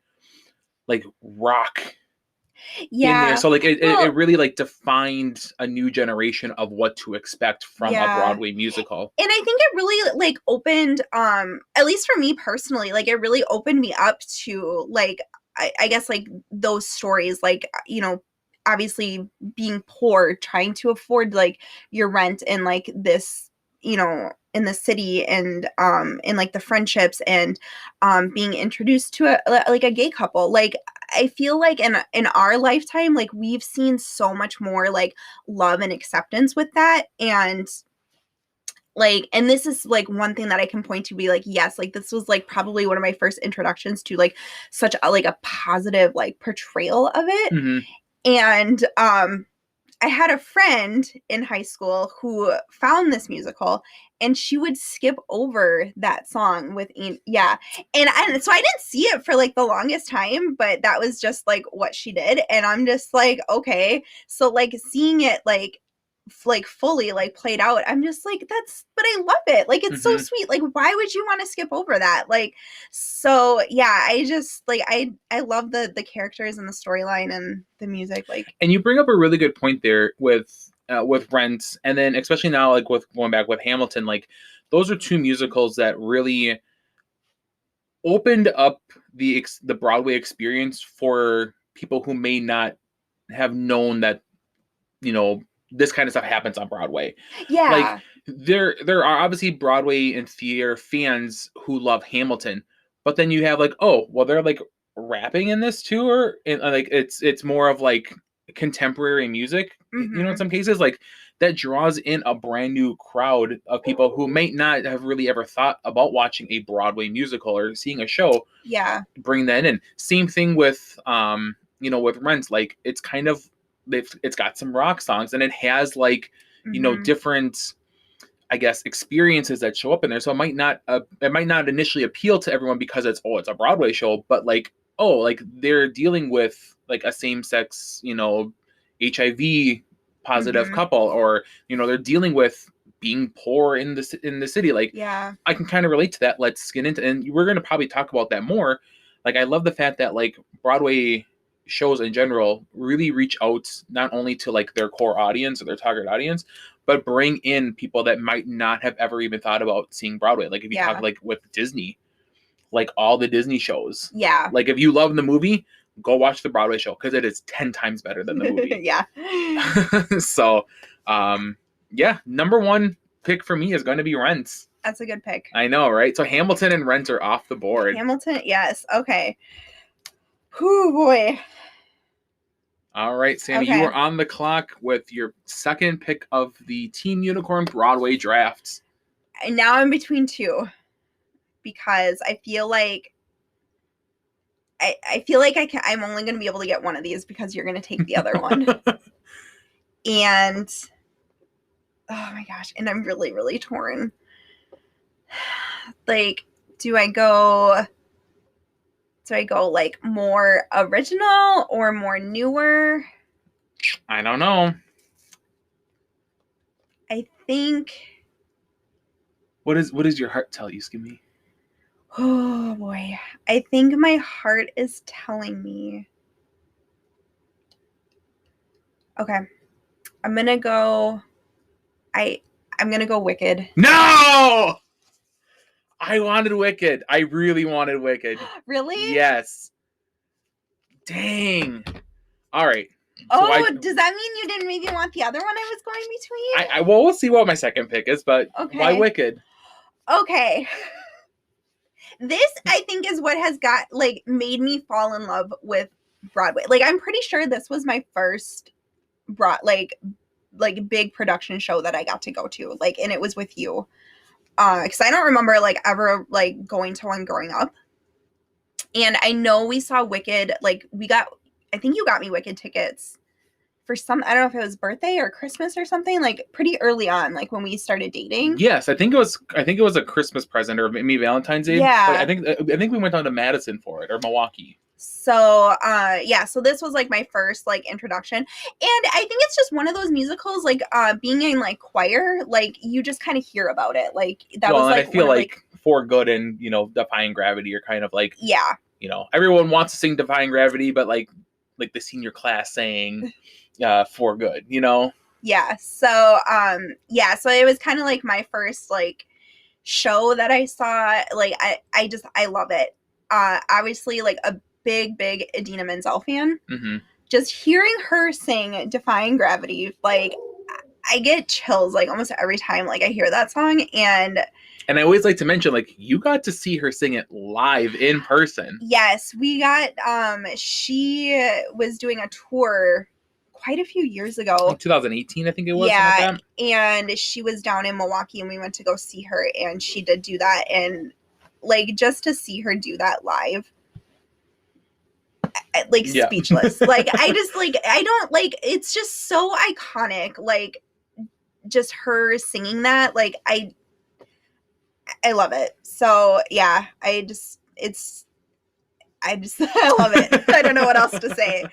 rock in there. So like it really like defined a new generation of what to expect from a Broadway musical. And I think it really like opened, at least for me personally, like it really opened me up to like, I guess like those stories, like, obviously being poor, trying to afford like your rent and like this, in the city, and in like the friendships, and being introduced to a gay couple. Like I feel like in our lifetime, like we've seen so much more like love and acceptance with that. And like, and this is like one thing that I can point to, be like, yes, like this was like probably one of my first introductions to like such a positive like portrayal of it. And I had a friend in high school who found this musical, and she would skip over that song with and so I didn't see it for like the longest time, but that was just like what she did. And I'm just like, okay, so like seeing it like fully like played out, I'm just like, but I love it, like it's so sweet, like why would you want to skip over that? Like, so I just like I love the characters and the storyline and the music. Like, and you bring up a really good point there with Rent, and then especially now like with going back with Hamilton, like those are two musicals that really opened up the Broadway experience for people who may not have known that this kind of stuff happens on Broadway. Yeah. Like there are obviously Broadway and theater fans who love Hamilton, but then you have like, oh, well, they're like rapping in this too, or like it's more of like contemporary music, in some cases, like that draws in a brand new crowd of people who might not have really ever thought about watching a Broadway musical or seeing a show. Yeah. Bring that in. Same thing with with Rent, like it's kind of it's got some rock songs, and it has like different, I guess, experiences that show up in there. So it might not initially appeal to everyone because it's a Broadway show, but like they're dealing with like a same-sex, HIV positive couple, or they're dealing with being poor in the city. Like, yeah, I can kind of relate to that. Let's get into, and we're going to probably talk about that more. Like, I love the fact that like Broadway shows in general really reach out not only to like their core audience or their target audience, but bring in people that might not have ever even thought about seeing Broadway. Like if you talk like with Disney, like all the Disney shows. Yeah. Like if you love the movie, go watch the Broadway show because it is 10 times better than the movie. Yeah. So, number one pick for me is going to be Rent. That's a good pick. I know, right? So Hamilton and Rent are off the board. Hamilton, yes. Okay. Whew, boy. All right, Sandy, you are on the clock with your second pick of the Team Unicorn Broadway drafts. And now I'm between two because I feel like I'm only going to be able to get one of these because you're going to take the other one. And oh my gosh, and I'm really, really torn. Like, do I go like more original or more newer? I don't know. I think. What does your heart tell you, Skimmy? Oh boy. I think my heart is telling me. Okay. I'm going to go Wicked. No! I wanted Wicked. I really wanted Wicked. Really? Yes. Dang. All right. So does that mean you didn't maybe want the other one I was going between? Well, we'll see what my second pick is, but why Wicked? Okay. This, I think, is what has made me fall in love with Broadway. Like, I'm pretty sure this was my first big production show that I got to go to. Like, and it was with you. Because I don't remember ever going to one growing up. And I know we saw Wicked. I think you got me Wicked tickets for I don't know if it was birthday or Christmas or something, pretty early on, when we started dating. Yes, I think it was a Christmas present or maybe Valentine's Day. Yeah. But I think we went down to Madison for it, or Milwaukee. So, so this was my first introduction. And I think it's just one of those musicals, being in choir, you just kind of hear about it. I feel like For Good and, Defying Gravity are kind of yeah. Everyone wants to sing Defying Gravity, but like the senior class saying For Good, Yeah. So, so it was kind of my first show that I saw. I love it. Obviously a big Idina Menzel fan. Mm-hmm. Just hearing her sing Defying Gravity, I get chills almost every time I hear that song. And I always like to mention, you got to see her sing it live in person. Yes, we got, she was doing a tour quite a few years ago. 2018, I think it was. Yeah, and she was down in Milwaukee, and we went to go see her, and she did do that. And, just to see her do that live, speechless. I just, I don't, it's just so iconic. Just her singing that, I love it. So yeah, I love it. I don't know what else to say.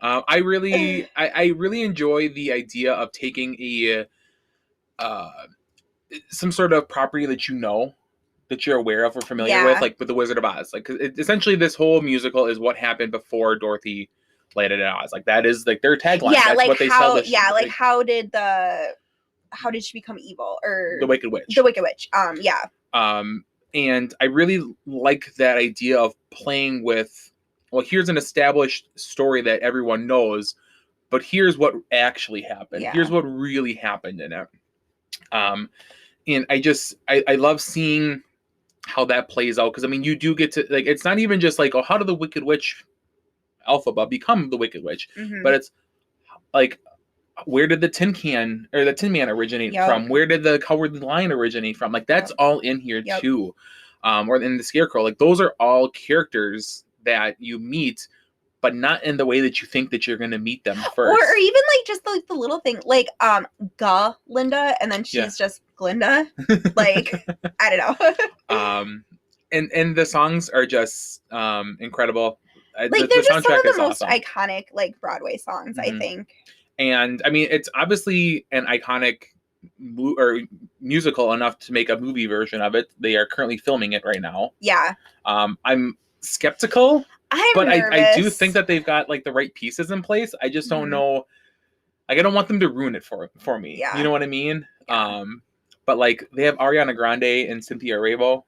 I really enjoy the idea of taking some sort of property that that you're aware of or familiar with, with the Wizard of Oz. Essentially, this whole musical is what happened before Dorothy landed in Oz. That is their tagline. Yeah, that's what they sell. How did she become evil? Or the Wicked Witch. The Wicked Witch. Yeah. And I really like that idea of playing with, well, here's an established story that everyone knows, but here's what actually happened. Yeah. Here's what really happened in it. And I love seeing how that plays out. Because, you do get to, it's not even just how did the Wicked Witch Elphaba become the Wicked Witch? Mm-hmm. But it's where did the Tin Man originate from? Where did the Cowardly Lion originate from? That's all in here too. Or in the Scarecrow. Those are all characters that you meet but not in the way that you think that you're going to meet them first. Or even like just like the little thing, like Linda, and then she's just Glinda. Like, I don't know. And the songs are just incredible. Like they're just some of the most iconic like Broadway songs, I think. And I mean, it's obviously an iconic or musical enough to make a movie version of it. They are currently filming it right now. Yeah. I'm skeptical, but nervous. I do think that they've got like the right pieces in place. I just don't know. Like, I don't want them to ruin it for me. Yeah. You know what I mean? Yeah. But like they have Ariana Grande and Cynthia Erivo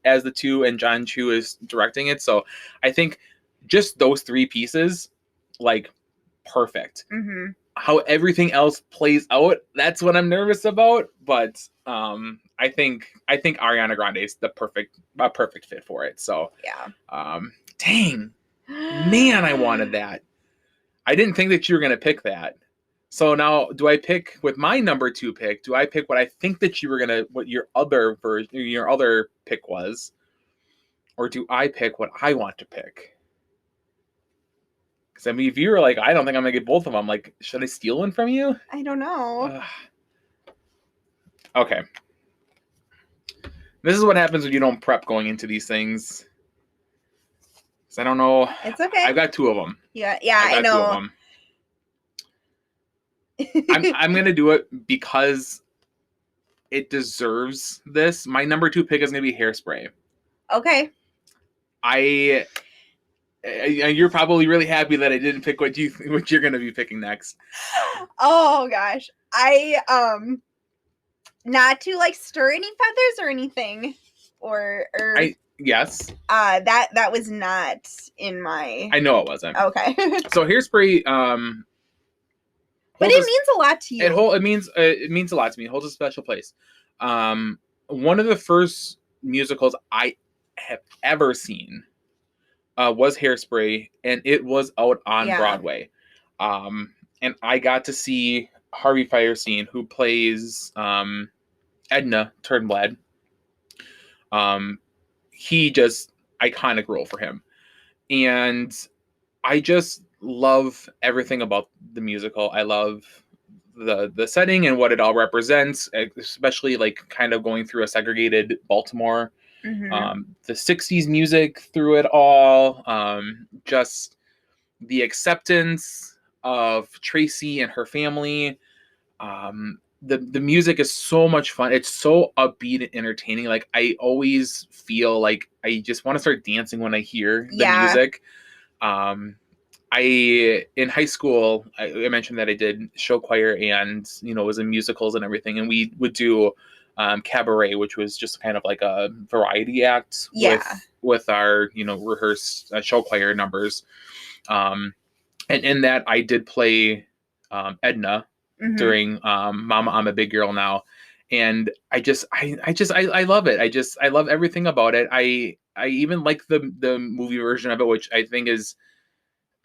as the two, and John Chu is directing it. So I think just those three pieces, like, perfect. How everything else plays out, that's what I'm nervous about. But I think Ariana Grande is the perfect fit for it. So yeah. Dang, man, I wanted that. I didn't think that you were gonna pick that. So now, do I pick with my number 2 pick? Do I pick what I think that you were gonna, what your other pick was, or do I pick what I want to pick? Because I mean, if you were like, I don't think I'm gonna get both of them, like, should I steal one from you? I don't know. Okay. This is what happens when you don't prep going into these things. Because I don't know. It's okay. I've got 2 of them. Yeah, I know. 2 of them. I'm gonna do it because it deserves this. My number 2 pick is gonna be Hairspray. Okay. You're probably really happy that I didn't pick what you're gonna be picking next. Oh gosh, I not to like stir any feathers or anything, or yes. That was not in my. I know it wasn't. Okay. So Hairspray, but it means a lot to you. It means a lot to me. It holds a special place. One of the first musicals I have ever seen was Hairspray, and it was out on Broadway. And I got to see Harvey Fierstein, who plays Edna Turnblad. He just iconic role for him, and I just love everything about the musical. I love the setting and what it all represents, especially like kind of going through a segregated Baltimore. The 60s music through it all, just the acceptance of Tracy and her family. The music is so much fun. It's so upbeat and entertaining. Like, I always feel like I just want to start dancing when I hear the music. In high school, I mentioned that I did show choir and, was in musicals and everything. And we would do cabaret, which was just kind of like a variety act with our, rehearsed show choir numbers. And in that, I did play Edna during Mama, I'm a Big Girl Now. And I love it. I love everything about it. I even like the movie version of it, which I think is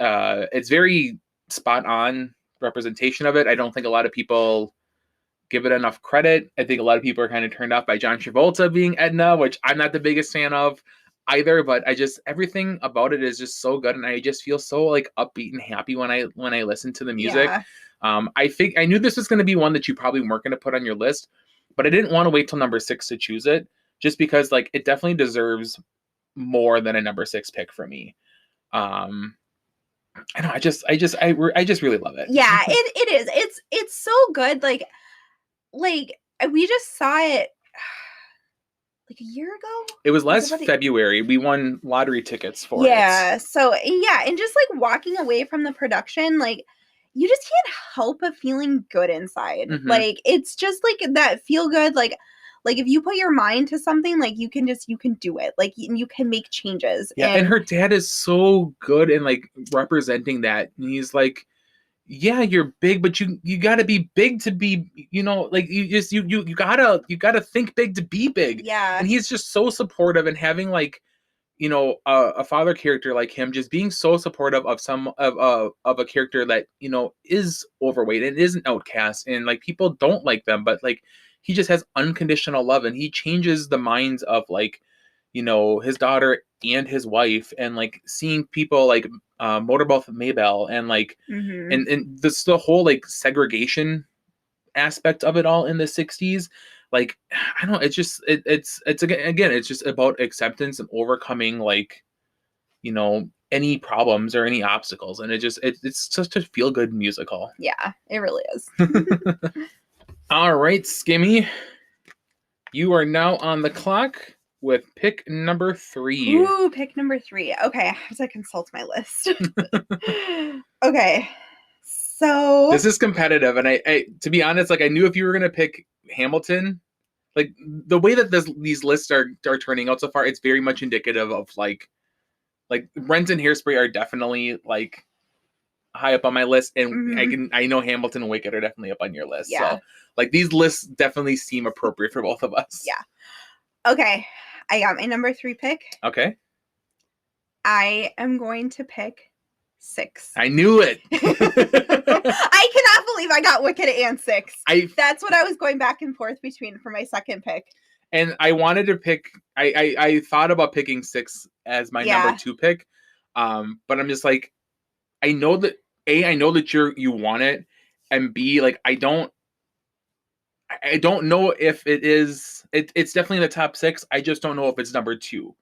it's very spot on representation of it. I don't think a lot of people give it enough credit. I think a lot of people are kind of turned off by John Travolta being Edna, which I'm not the biggest fan of either, but everything about it is just so good, and I just feel so like upbeat and happy when I listen to the music. I knew this was going to be one that you probably weren't going to put on your list, but I didn't want to wait till number 6 to choose it, just because like it definitely deserves more than a number 6 pick for me. I know, I just really love it. Yeah, it is. It's so good. Like we just saw it like a year ago. It was last February. We won lottery tickets for it. Yeah. So and just like walking away from the production, like you just can't help but feeling good inside. Like it's just like that feel good. Like if you put your mind to something, like you can do it. Like you can make changes. Yeah. And her dad is so good in like representing that. And he's like, yeah, you're big, but you gotta be big to be, like you gotta think big to be big. Yeah. And he's just so supportive, and having like, a father character like him, just being so supportive of of a character that, is overweight and is an outcast, and like people don't like them, but like he just has unconditional love, and he changes the minds of like, his daughter and his wife, and like seeing people like Motorboat Maybell, and like and this the whole like segregation aspect of it all in the 60s. Like, I don't know, it's just it's again it's just about acceptance and overcoming like any problems or any obstacles, and it's just a feel good musical. Yeah, it really is. All right, Skimmy, you are now on the clock with pick number 3. Ooh, pick number 3. Okay, as I consult my list. Okay, so this is competitive, and I to be honest, like I knew if you were gonna pick Hamilton, like the way that these lists are turning out so far, it's very much indicative of like Rent and Hairspray are definitely like high up on my list, and I know Hamilton and Wicked are definitely up on your list. Yeah. So like these lists definitely seem appropriate for both of us. Yeah. Okay, I got my number 3 pick. Okay. I am going to pick 6. I knew it. I cannot believe I got Wicked and 6. That's what I was going back and forth between for my second pick. And I wanted to pick. I thought about picking 6 as my number 2 pick, but I'm just like, I know that I know that you want it, and B, like I don't know if it is. It's definitely in the top 6. I just don't know if it's number 2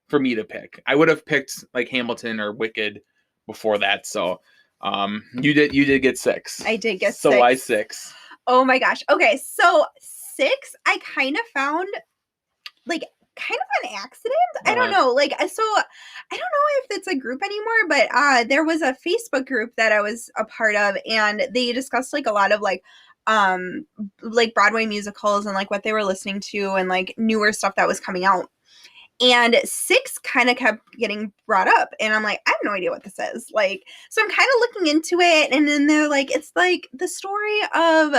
for me to pick. I would have picked like Hamilton or Wicked before that. So, you did get 6. I did get 6. So why 6? Oh my gosh. Okay, so 6 I kind of found like kind of an accident. I don't know. Like, so I don't know if it's a group anymore, but there was a Facebook group that I was a part of, and they discussed like a lot of like Broadway musicals and like what they were listening to and like newer stuff that was coming out. And 6 kind of kept getting brought up, and I'm like, I have no idea what this is. Like, so I'm kind of looking into it, and then they're like, it's like the story of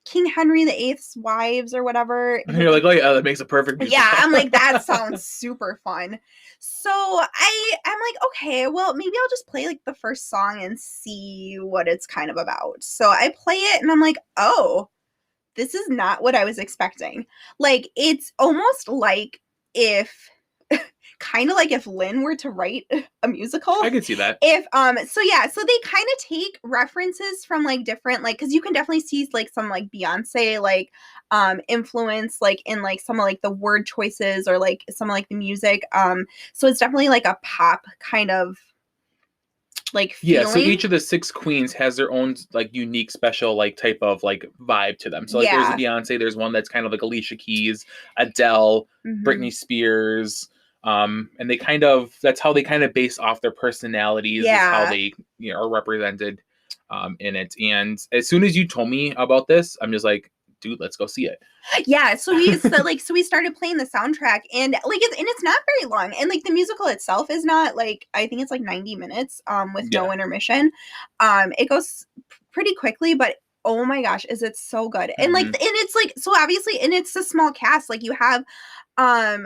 King Henry VIII's wives or whatever. And you're like, oh yeah, that makes a perfect musical. Yeah, I'm like, that sounds super fun. So I'm like, okay, well, maybe I'll just play like the first song and see what it's kind of about. So I play it, and I'm like, oh, this is not what I was expecting. Like, it's almost like if kind of like if Lynn were to write a musical. I could see that. If so they kind of take references from like different, like, because you can definitely see like some like Beyonce like influence like in like some of like the word choices or like some of like the music. So it's definitely like a pop kind of like feeling. Yeah, so each of the 6 queens has their own like unique special like type of like vibe to them. So like there's a Beyonce, there's one that's kind of like Alicia Keys, Adele, Britney Spears, and they kind of, that's how they kind of base off their personalities, is how they are represented in it. And as soon as you told me about this, I'm just like, dude, let's go see it. Yeah, so we started playing the soundtrack, and like it's not very long, and like the musical itself is not like, I think it's like 90 minutes with no intermission. It goes pretty quickly, but oh my gosh, is it so good. And like, and it's like, so obviously, and it's a small cast, like you have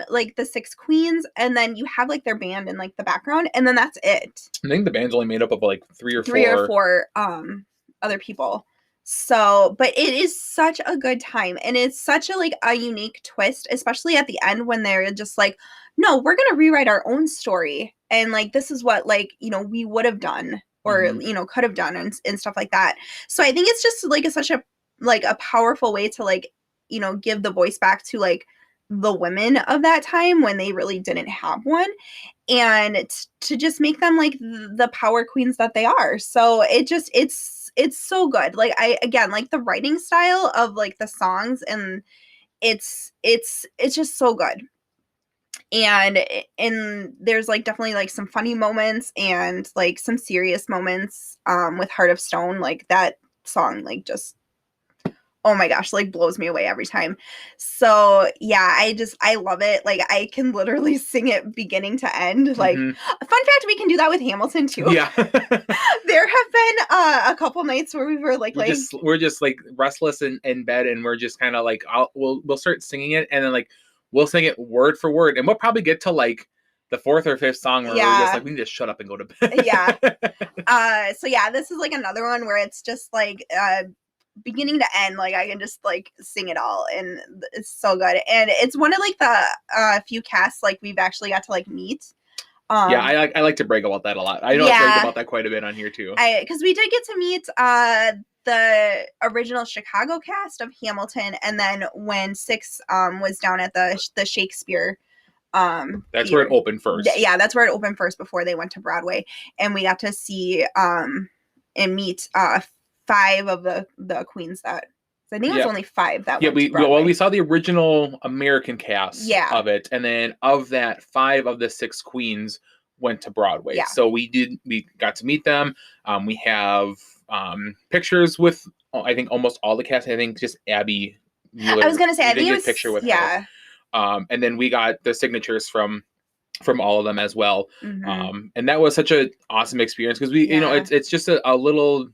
like the 6 queens, and then you have like their band in like the background, and then that's it. I think the band's only made up of like 3 or 4 other people. So, but it is such a good time, and it's such a like a unique twist, especially at the end when they're just like, no, we're gonna rewrite our own story, and like this is what like we would have done or could have done and stuff like that. So I think it's just like such a like a powerful way to like give the voice back to like the women of that time when they really didn't have one, and to just make them like the power queens that they are. So it's so good. Like I like the writing style of like the songs, and it's just so good. And there's like definitely like some funny moments and like some serious moments with Heart of Stone. Like that song like just, oh my gosh, like blows me away every time. So yeah, I love it. Like I can literally sing it beginning to end. Like fun fact, we can do that with Hamilton too. Yeah. There have been a couple nights where we were like we're just like restless in bed, and we're just kind of like we'll start singing it, and then like we'll sing it word for word, and we'll probably get to like the 4th or 5th song where we're just like, we need to shut up and go to bed. Yeah. So yeah, this is like another one where it's just like beginning to end, like I can just like sing it all, and it's so good. And it's one of like the few casts like we've actually got to like meet. Yeah, I like to brag about that a lot. I know I've bragged about that quite a bit on here too. Because we did get to meet the original Chicago cast of Hamilton, and then when Six was down at the Shakespeare that's theater. where it opened first. Yeah, that's where it opened first before they went to Broadway, and we got to see and meet 5 of the queens that. I think it was only 5 that went to Broadway. We saw the original American cast of it, and then of that, 5 of the 6 queens went to Broadway. Yeah. So we got to meet them. We have pictures with I think almost all the cast. I think just Abby Mueller. I was gonna say I think it was a picture with her. And then we got the signatures from all of them as well. Mm-hmm. And that was such an awesome experience because we, it's just a little.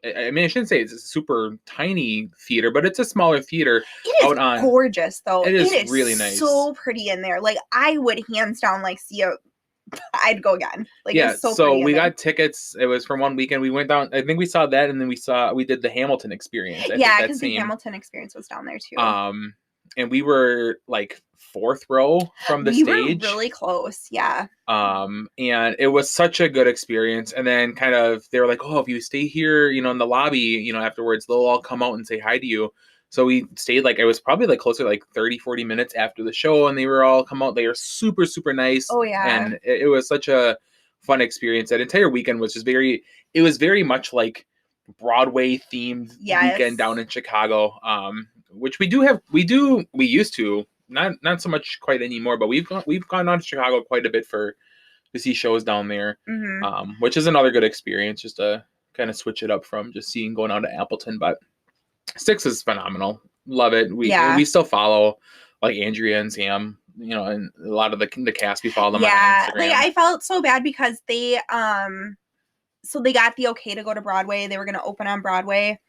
I mean, I shouldn't say it's a super tiny theater, but it's a smaller theater. It is gorgeous, though. It is really nice. So pretty in there. Like I would hands down like see a. I'd go again. Like yeah. It's so so we got tickets. It was from one weekend. We went down. I think we saw that, and then we did the Hamilton experience. Because the Hamilton experience was down there too. And we were like 4th row from the stage. We were really close, yeah. And it was such a good experience. And then kind of they were like, oh, if you stay here, in the lobby, afterwards, they'll all come out and say hi to you. So we stayed it was probably like closer to like 30, 40 minutes after the show, and they were all come out. They were super, super nice. Oh yeah. And it was such a fun experience. That entire weekend was just it was very much like Broadway themed weekend down in Chicago. Which we used to, not so much quite anymore, but we've gone down to Chicago quite a bit to see shows down there. Mm-hmm. Which is another good experience, just to kind of switch it up from just going out to Appleton. But Six is phenomenal. Love it. We still follow like Andrea and Sam, and a lot of the cast, we follow them on Instagram. Like I felt so bad because they so they got the okay to go to Broadway. They were going to open on Broadway.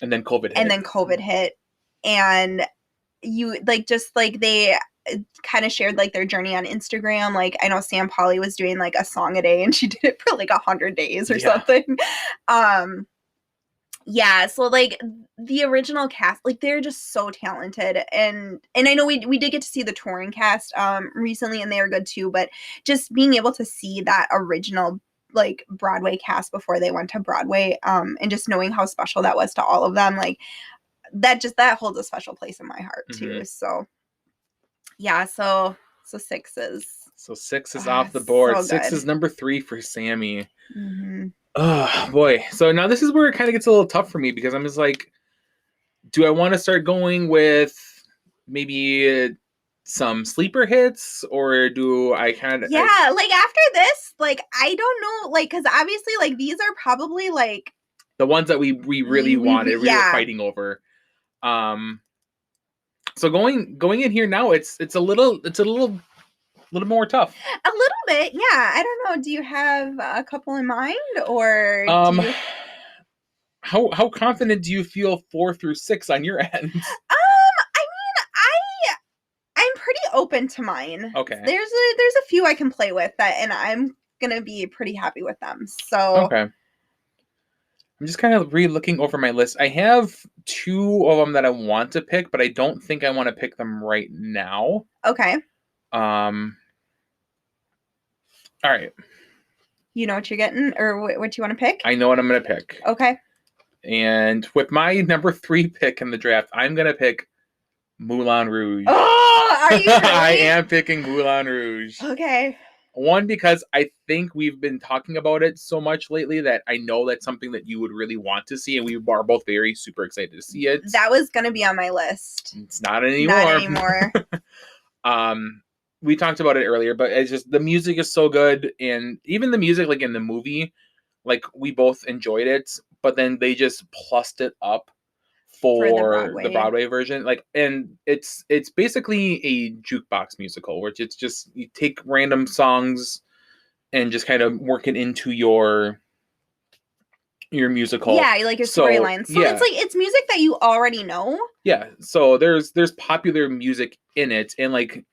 And then COVID hit. And you they kind of shared like their journey on Instagram. Like I know Sam Polly was doing like a song a day, and she did it for like 100 days or something. So like the original cast, like they're just so talented, and I know we did get to see the touring cast recently, and they were good too. But just being able to see that original like Broadway cast before they went to Broadway, and just knowing how special that was to all of them, like. That holds a special place in my heart too. Mm-hmm. So yeah, so 6 is. So 6 is off the board. So 6 is number 3 for Sammy. Mm-hmm. Oh boy. So now this is where it kind of gets a little tough for me, because I'm just like, do I want to start going with maybe some sleeper hits, or do I kind of? Like after this, like I don't know, like because obviously like these are probably like the ones that we really wanted, we were fighting over. So going in here now, it's a little more tough. A little bit, yeah. I don't know. Do you have a couple in mind, or how confident do you feel 4 through 6 on your end? I'm pretty open to mine. Okay. There's a few I can play with and I'm gonna be pretty happy with them. So okay. I'm just kind of re-looking over my list. I have 2 of them that I want to pick, but I don't think I want to pick them right now. Okay. All right. You know what you're getting, or what you want to pick? I know what I'm going to pick. Okay. And with my number 3 pick in the draft, I'm going to pick Moulin Rouge. Oh, are you really? I am picking Moulin Rouge. Okay. One, because I think we've been talking about it so much lately that I know that's something that you would really want to see, and we are both very super excited to see it. That was going to be on my list. It's not anymore. We talked about it earlier, but it's just the music is so good, and even the music like in the movie, like we both enjoyed it, but then they just plussed it up for the Broadway version, like, and it's basically a jukebox musical, which it's just you take random songs and just kind of work it into your musical. Yeah, like your storyline. So it's like it's music that you already know. Yeah, so there's popular music in it, and like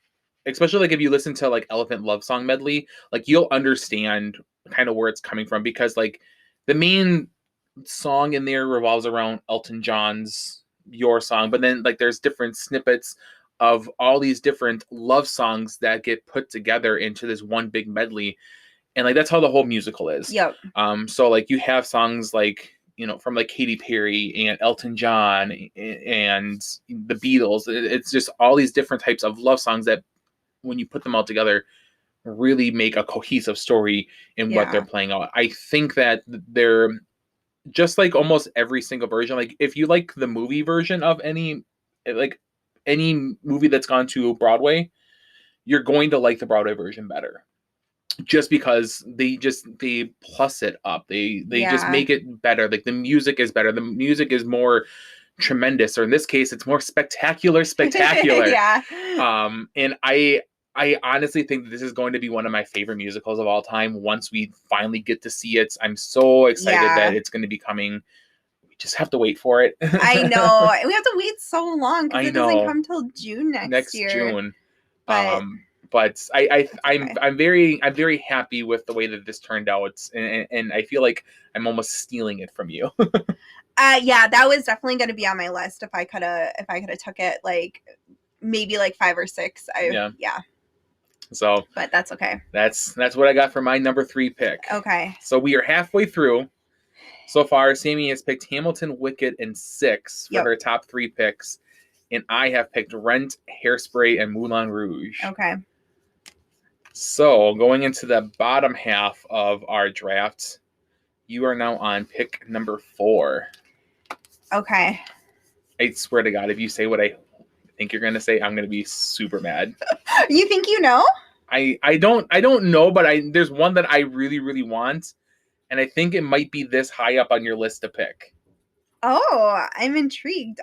especially like if you listen to like Elephant Love Song Medley, like you'll understand kind of where it's coming from, because like the main song in there revolves around Elton John's Your Song, but then like there's different snippets of all these different love songs that get put together into this one big medley. And like that's how the whole musical is. Yep. So like you have songs like, you know, from like Katy Perry and Elton John and the Beatles. It's just all these different types of love songs that when you put them all together really make a cohesive story in what they're playing out. I think that they're just like almost every single version. Like if you like the movie version of any movie that's gone to Broadway, you're going to like the Broadway version better. Just because they plus it up. They just make it better. Like the music is better. The music is more tremendous, or in this case, it's more spectacular. Yeah. And I honestly think that this is going to be one of my favorite musicals of all time. Once we finally get to see it, I'm so excited that it's going to be coming. We just have to wait for it. I know. We have to wait so long because it doesn't come till June next year. June. But I'm very happy with the way that this turned out, and I feel like I'm almost stealing it from you. Yeah, that was definitely going to be on my list if I could have took it like maybe like 5 or 6. Yeah. So, but that's okay. That's what I got for my number 3 pick. Okay. So we are halfway through. So far, Sammy has picked Hamilton, Wicked, and 6 for her top 3 picks, and I have picked Rent, Hairspray, and Moulin Rouge. Okay. So, going into the bottom half of our draft, you are now on pick number 4. Okay. I swear to God, if you say what I think you're going to say, I'm going to be super mad. You think you know? I don't know, but there's one that I really, really want, and I think it might be this high up on your list to pick. Oh, I'm intrigued.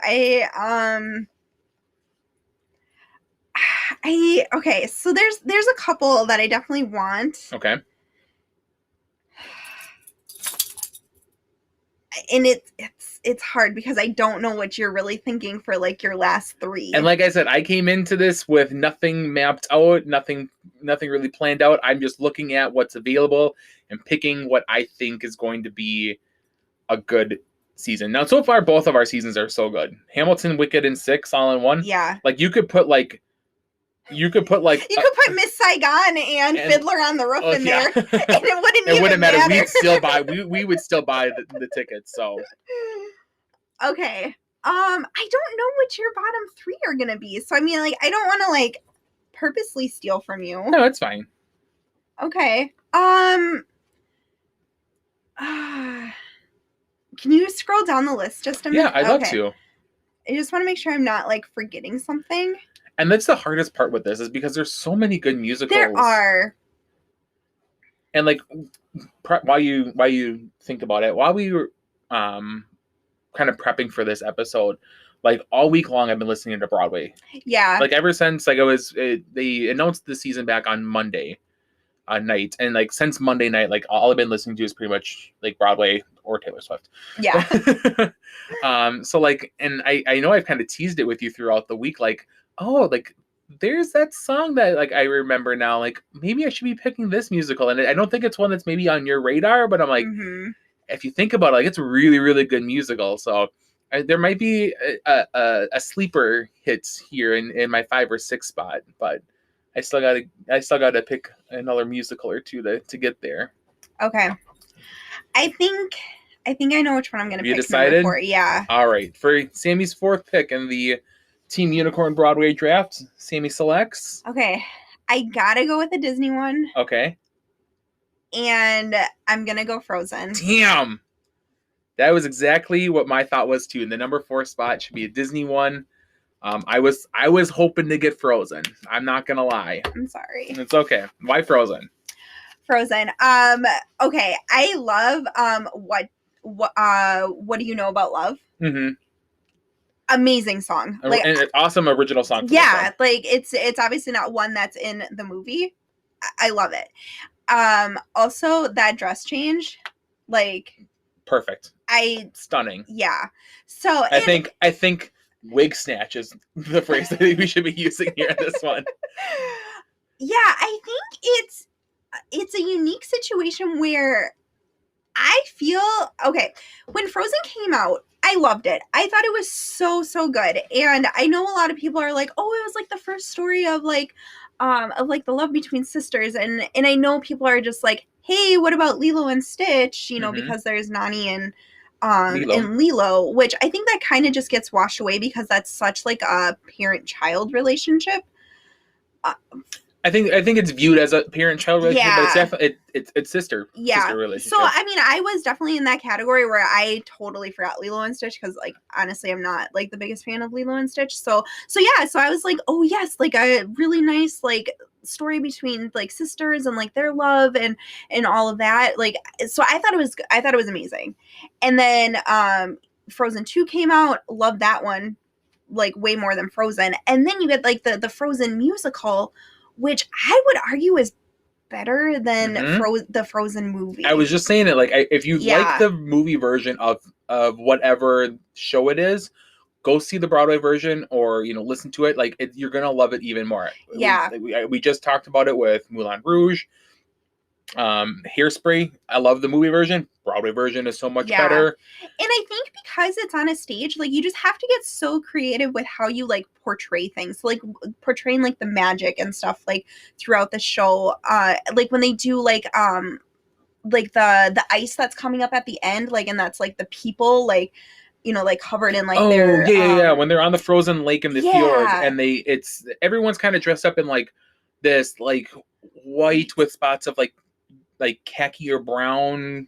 Okay, so there's a couple that I definitely want. Okay. And it's hard because I don't know what you're really thinking for like your last 3. And like I said, I came into this with nothing mapped out, nothing really planned out. I'm just looking at what's available and picking what I think is going to be a good season. Now, so far, both of our seasons are so good. Hamilton, Wicked, and 6 all in one. Yeah. Like you could put Miss Saigon and Fiddler on the Roof in there, and it wouldn't matter. We would still buy the tickets. So okay, I don't know what your bottom 3 are gonna be. So I mean, like, I don't want to like purposely steal from you. No, it's fine. Okay. Can you scroll down the list just a minute? Yeah, I'd love to. I just want to make sure I'm not like forgetting something. And that's the hardest part with this, is because there's so many good musicals. There are. And like, while you think about it, while we were kind of prepping for this episode, like all week long, I've been listening to Broadway. Yeah. Like ever since like they announced the season back on Monday night, and like since Monday night, like all I've been listening to is pretty much like Broadway or Taylor Swift. Yeah. So like, and I know I've kind of teased it with you throughout the week, like, oh, like there's that song that like I remember now, like maybe I should be picking this musical, and I don't think it's one that's maybe on your radar, but I'm like, if you think about it, like it's a really, really good musical. So there might be a sleeper hit here in my 5 or 6 spot, but I still gotta pick another musical or two to get there. Okay. I think I know which one I'm gonna pick. You decided? Number 4. Yeah. All right. For Sammy's 4th pick in the Team Unicorn Broadway draft, Sammy selects. Okay. I gotta go with a Disney one. Okay. And I'm gonna go Frozen. Damn. That was exactly what my thought was too. And the number 4 spot should be a Disney one. I was hoping to get Frozen. I'm not gonna lie. I'm sorry. It's okay. Why Frozen? Frozen. Okay. I love what do you know about love? Mm-hmm. Amazing song. Like, and an awesome original song. Yeah, like it's obviously not one that's in the movie. I love it. Also that dress change, like perfect. Stunning. Yeah. So I think wig snatch is the phrase that we should be using here in this one. Yeah, I think it's a unique situation where I feel okay. When Frozen came out, I loved it. I thought it was so good. And I know a lot of people are like, "Oh, it was like the first story of like the love between sisters." And I know people are just like, "Hey, what about Lilo and Stitch?" You know, Mm-hmm. because there's Nani Lilo. and Lilo, which I think that kind of just gets washed away because that's such like a parent-child relationship. Uh, I think it's viewed as a parent-child relationship, but it's yeah. definitely it's sister Yeah. relationship. So, I mean, I was definitely in that category where I totally forgot Lilo and Stitch because, like, honestly, I'm not, like, the biggest fan of Lilo and Stitch. So yeah, so I was like, oh, yes, like, a really nice, like, story between, like, sisters and, like, their love and all of that. Like, so I thought it was amazing. And then Frozen 2 came out. Loved that one, like, way more than Frozen. And then you get, like, the Frozen musical, which I would argue is better than the Frozen movie. I was just saying it, like, if you like Yeah. the movie version of whatever show it is, go see the Broadway version or, you know, listen to it. Like, you're gonna love it even more. Yeah. We just talked about it with Moulin Rouge. Hairspray, I love the movie version. Broadway version is so much better. And I think because it's on a stage, like, you just have to get so creative with how you, like, portray things. So, like, portraying, like, the magic and stuff, like, throughout the show. Like, when they do, like the ice that's coming up at the end, like, and that's, like, the people, like, you know, like, covered in, like, their yeah. When they're on the frozen lake in the fjords, yeah. and everyone's kind of dressed up in, like, this, like, white with spots of, like khaki or brown,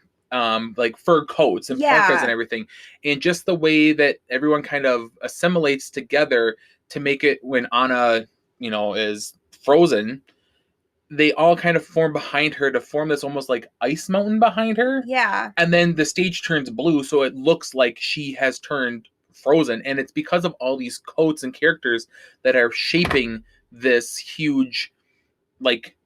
like, fur coats and parkas and everything, and just the way that everyone kind of assimilates together to make it when Anna, you know, is frozen. They all kind of form behind her to form this almost like ice mountain behind her. Yeah. And then the stage turns blue, so it looks like she has turned frozen. And it's because of all these coats and characters that are shaping this huge, like,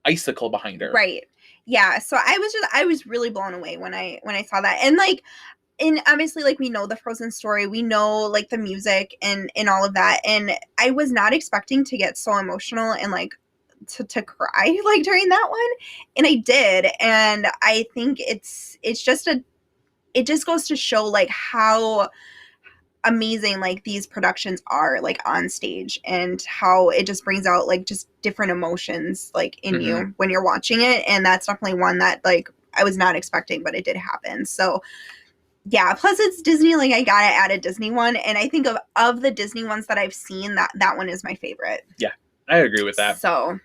icicle behind her. Right. Yeah. So I was really blown away when I saw that. And, like, and obviously, like, we know the Frozen story, we know, like, the music and all of that. And I was not expecting to get so emotional and, like, to cry, like, during that one. And I did. And I think it's just it just goes to show, like, how amazing, like, these productions are, like, on stage, and how it just brings out, like, just different emotions, like, in you when you're watching it. And that's definitely one that, like, I was not expecting, but it did happen. So yeah, plus it's Disney, like, I gotta add a Disney one. And I think of the Disney ones that I've seen, that one is my favorite. Yeah, I agree with that. So,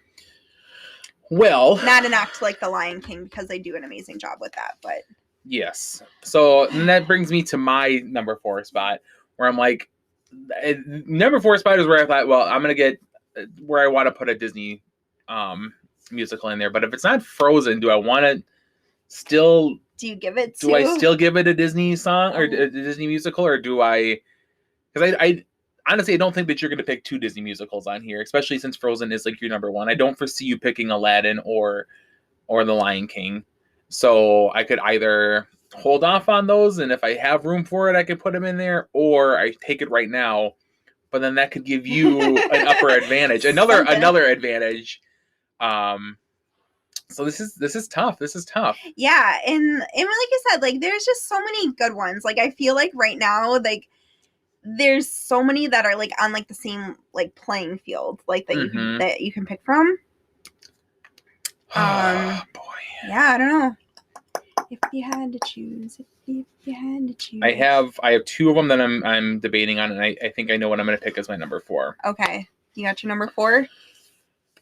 well, not an act like The Lion King, because they do an amazing job with that, but yes. So then that brings me to my number 4 spot, where I'm like, number 4 spot is where I thought, well, I'm gonna get where I want to put a Disney musical in there. But if it's not Frozen, do I want to still? Do I still give it a Disney song or a Disney musical, or do I? Because I honestly, I don't think that you're going to pick 2 Disney musicals on here, especially since Frozen is, like, your number 1. I don't foresee you picking Aladdin or The Lion King. So I could either hold off on those, and if I have room for it, I could put them in there, or I take it right now. But then that could give you an upper advantage, another advantage. So this is tough. This is tough. Yeah, and like I said, like, there's just so many good ones. Like, I feel like right now, like, there's so many that are, like, on, like, the same, like, playing field, like, that you can pick from. Oh boy. Yeah, I don't know. If you had to choose, I have 2 of them that I'm debating on, and I think I know what I'm going to pick as my number 4. Okay, you got your number 4.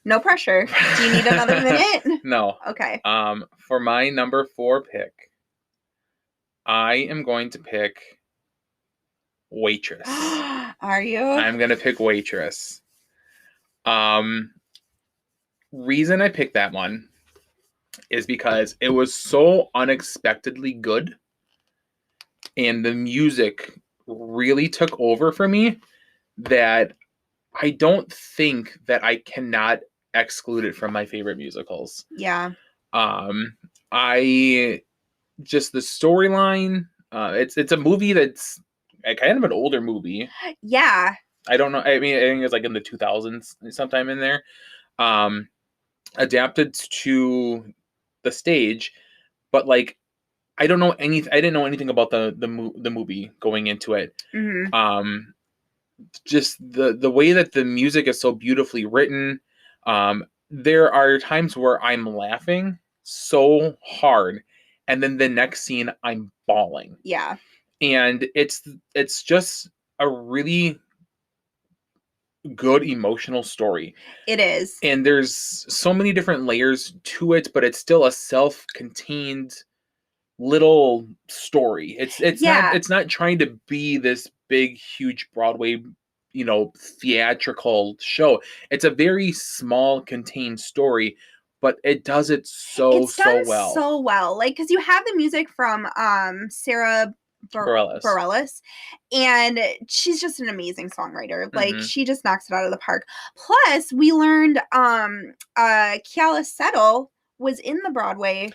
No pressure. Do you need another minute? No. Okay. For my number 4 pick, I am going to pick Waitress. Are you? I'm going to pick Waitress. Reason I picked that one is because it was so unexpectedly good, and the music really took over for me, that I don't think that I cannot exclude it from my favorite musicals. Yeah. I just, the storyline, it's a movie that's kind of an older movie. Yeah. I don't know. I mean, I think it's like in the 2000s, sometime in there. Adapted to the stage, but, like, I don't know anything. I didn't know anything about the movie going into it. Just the way that the music is so beautifully written. There are times where I'm laughing so hard, and then the next scene I'm bawling. Yeah. And it's just a really good emotional story. It is. And there's so many different layers to it, but it's still a self-contained little story. It's not trying to be this big, huge Broadway, theatrical show. It's a very small, contained story, but it does it so well. So well. Like, because you have the music from Sarah Bareilles, and she's just an amazing songwriter. Like, she just knocks it out of the park. Plus, we learned Kiala Settle was in the Broadway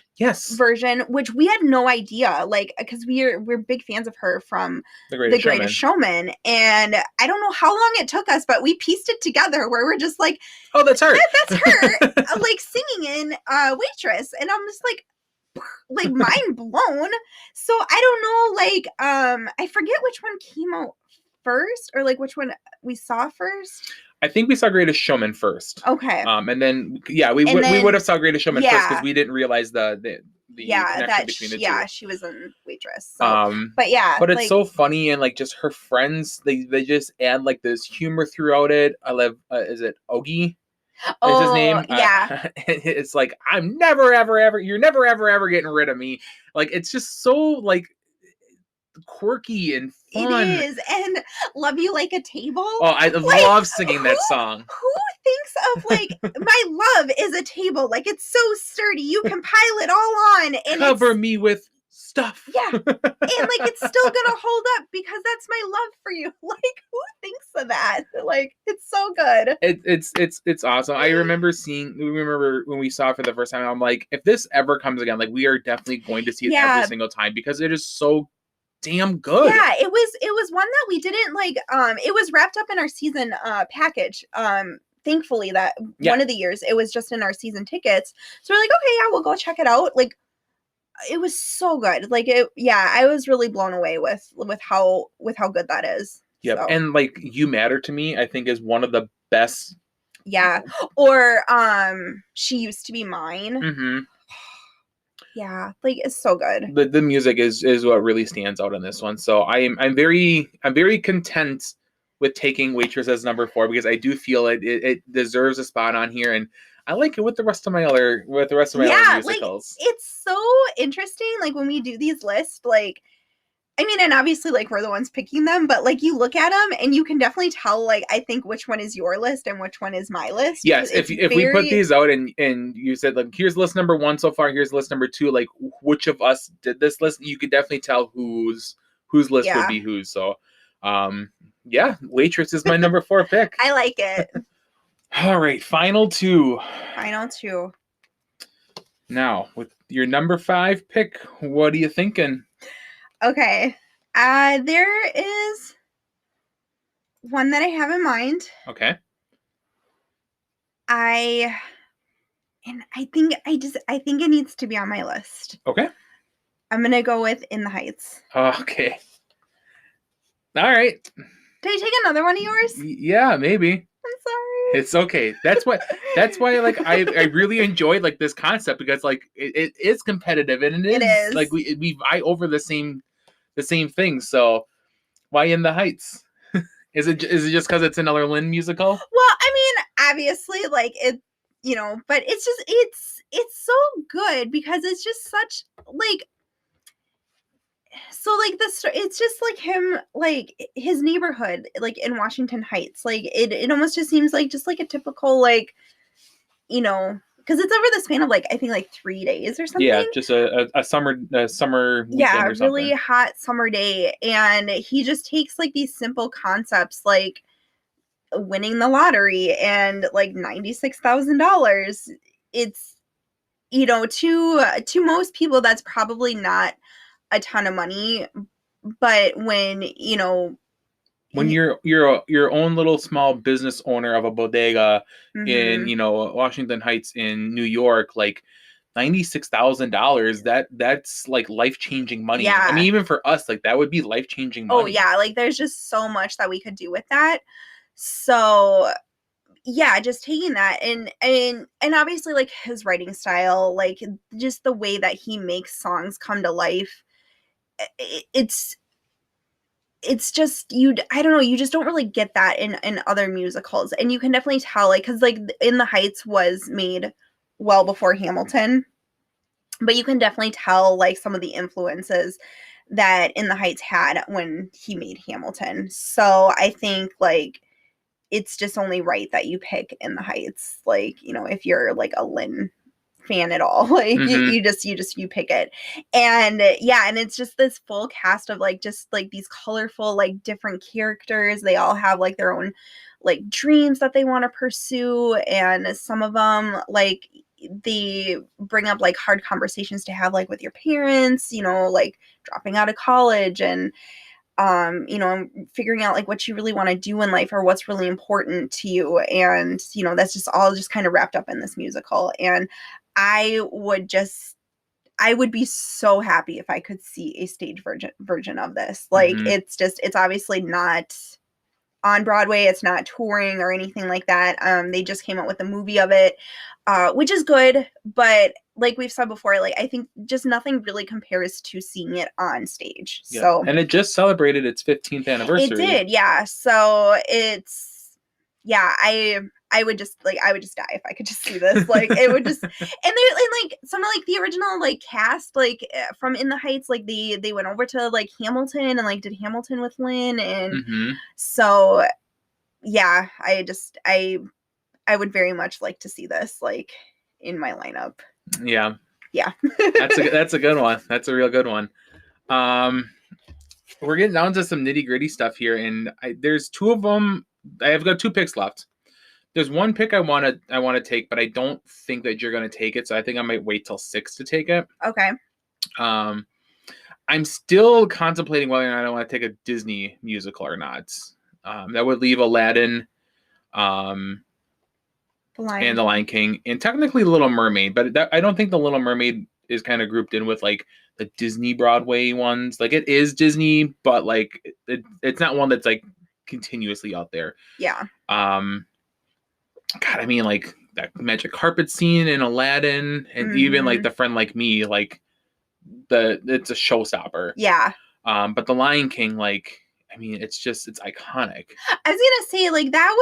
version, which we had no idea, like, because we're big fans of her from The Greatest Showman. And I don't know how long it took us, but we pieced it together where we're just like, oh, that's her. That's her, like, singing in Waitress. And I'm just like mind blown. So I don't know, like, I forget which one came out first, or like which one we saw first. I think we saw Greatest Showman first. Okay. And then we would have saw Greatest Showman first because we didn't realize the connection between the two. Yeah, she was in Waitress. So, but it's like, so funny, and like just her friends, they just add like this humor throughout it. I love is it Ogie? Is his name? Yeah. It's like, I'm never ever you're never ever getting rid of me. Like, it's just so like quirky and fun. It is. And Love You Like a Table. Oh, I love singing that song. Who thinks of like, my love is a table, like it's so sturdy, you can pile it all on and cover me with stuff. Yeah. And like, it's still gonna hold up because that's my love for you. Like, who thinks of that? Like, it's so good. It's awesome. I remember when we saw it for the first time, I'm like, if this ever comes again, like, we are definitely going to see it every single time because it is so damn good. Yeah, it was one that we didn't like. It was wrapped up in our season package. Thankfully that one of the years it was just in our season tickets. So we're like, okay, yeah, we'll go check it out. Like, it was so good. Like, I was really blown away with how good that is. Yep. So. And like, You Matter to Me, I think is one of the best. Yeah. Or She Used to Be Mine. Mm-hmm. Yeah, like, it's so good. The music is what really stands out in this one. So I'm very content with taking Waitress as number 4 because I do feel it deserves a spot on here, and I like it with the rest of my other musicals. Like, it's so interesting. Like, when we do these lists, like, I mean, and obviously, like, we're the ones picking them, but like, you look at them and you can definitely tell, like, I think which one is your list and which one is my list. Yes, if we put these out and you said, like, here's list number 1 so far, here's list number 2, like, which of us did this list, you could definitely tell whose list would be whose. So, Waitress is my number 4 pick. I like it. All right, final two. Now, with your number 5 pick, what are you thinking? Okay. There is one that I have in mind. Okay. I think it needs to be on my list. Okay. I'm going to go with In the Heights. Okay. All right. Did I take another one of yours? Yeah, maybe. I'm sorry. It's okay. That's why like I really enjoyed like this concept because like it is competitive and it is like we vie over the same thing. So why In the Heights? Is it just because it's another Lynn musical? Well, I mean, obviously, like, it, but it's just it's so good because it's just such like. So like it's just like him, like his neighborhood, like in Washington Heights, like it almost just seems like just like a typical, like, because it's over the span of like, I think like 3 days or something. Yeah, just a summer weekend or something. Really hot summer day, and he just takes like these simple concepts like winning the lottery and like $96,000. It's to most people that's probably not a ton of money, but when you're your own little small business owner of a bodega in Washington Heights in New York, like $96,000. That's like life-changing money. Yeah. I mean, even for us, like that would be life-changing money. Oh yeah, like there's just so much that we could do with that. So yeah, just taking that and obviously like his writing style, like just the way that he makes songs come to life. It's just I don't know, you just don't really get that in other musicals, and you can definitely tell, like, because like In the Heights was made well before Hamilton, but you can definitely tell like some of the influences that In the Heights had when he made Hamilton. So I think like it's just only right that you pick In the Heights, like, you know, if you're like a Lynn fan at all, like you pick it. And yeah, and it's just this full cast of like just like these colorful like different characters. They all have like their own like dreams that they want to pursue, and some of them like they bring up like hard conversations to have like with your parents, you know, like dropping out of college and you know, figuring out like what you really want to do in life or what's really important to you. And, you know, that's just all just kind of wrapped up in this musical. And I would be so happy if I could see a stage version of this. Like, it's obviously not on Broadway. It's not touring or anything like that. They just came out with a movie of it, which is good. But like we've said before, like I think just nothing really compares to seeing it on stage. Yeah. So, and it just celebrated its 15th anniversary. It did, yeah. So it's, yeah, I would just die if I could just see this. Like it would just, and like some of like the original like cast like from In the Heights, like they went over to like Hamilton and like did Hamilton with Lynn, and so yeah, I would very much like to see this like in my lineup. Yeah. Yeah. That's a good one. That's a real good one. We're getting down to some nitty gritty stuff here, and there's two of them. I've got two picks left. There's one pick I want to take, but I don't think that you're going to take it, so I think I might wait till 6 to take it. Okay. I'm still contemplating whether or not I want to take a Disney musical or not. That would leave Aladdin, and The Lion King, and technically Little Mermaid, but I don't think The Little Mermaid is kind of grouped in with like the Disney Broadway ones. Like it is Disney, but like it's not one that's like continuously out there. Yeah. God, I mean, like that magic carpet scene in Aladdin, and even like The Friend Like Me, like it's a showstopper. Yeah. But The Lion King, like, I mean, it's iconic. I was gonna say, like, that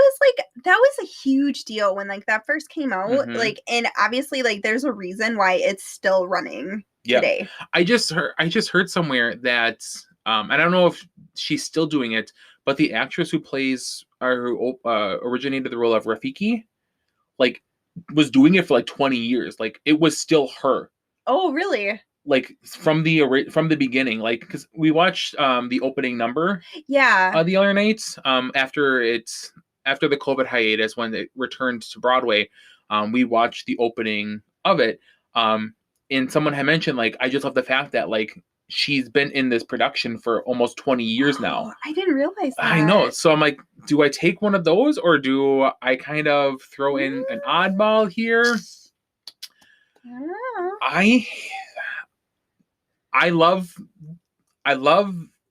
was a huge deal when like that first came out. Like, and obviously, like, there's a reason why it's still running today. I just heard somewhere that I don't know if she's still doing it, but the actress who plays who originated the role of Rafiki, like, was doing it for like 20 years. Like, it was still her. Oh, really? Like from the beginning, like because we watched the opening number, the other night, after the COVID hiatus when it returned to Broadway, we watched the opening of it, and someone had mentioned, like, I just love the fact that like she's been in this production for almost 20 years now. I didn't realize that. I know. So I'm like, do I take one of those, or do I kind of throw in an oddball here? I love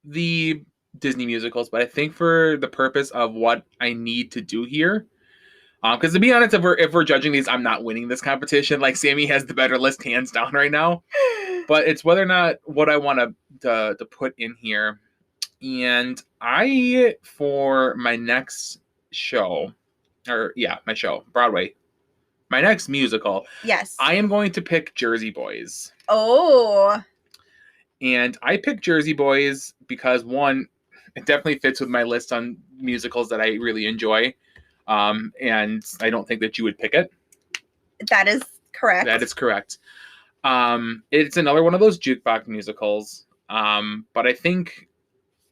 the Disney musicals, but I think for the purpose of what I need to do here, because to be honest, if we're judging these, I'm not winning this competition. Like, Sammy has the better list hands down right now, but it's whether or not what I want to put in here. And for my next show, Broadway, my next musical, yes, I am going to pick Jersey Boys. Oh. And I picked Jersey Boys because, one, it definitely fits with my list on musicals that I really enjoy. And I don't think that you would pick it. That is correct. That is correct. It's another one of those jukebox musicals. But I think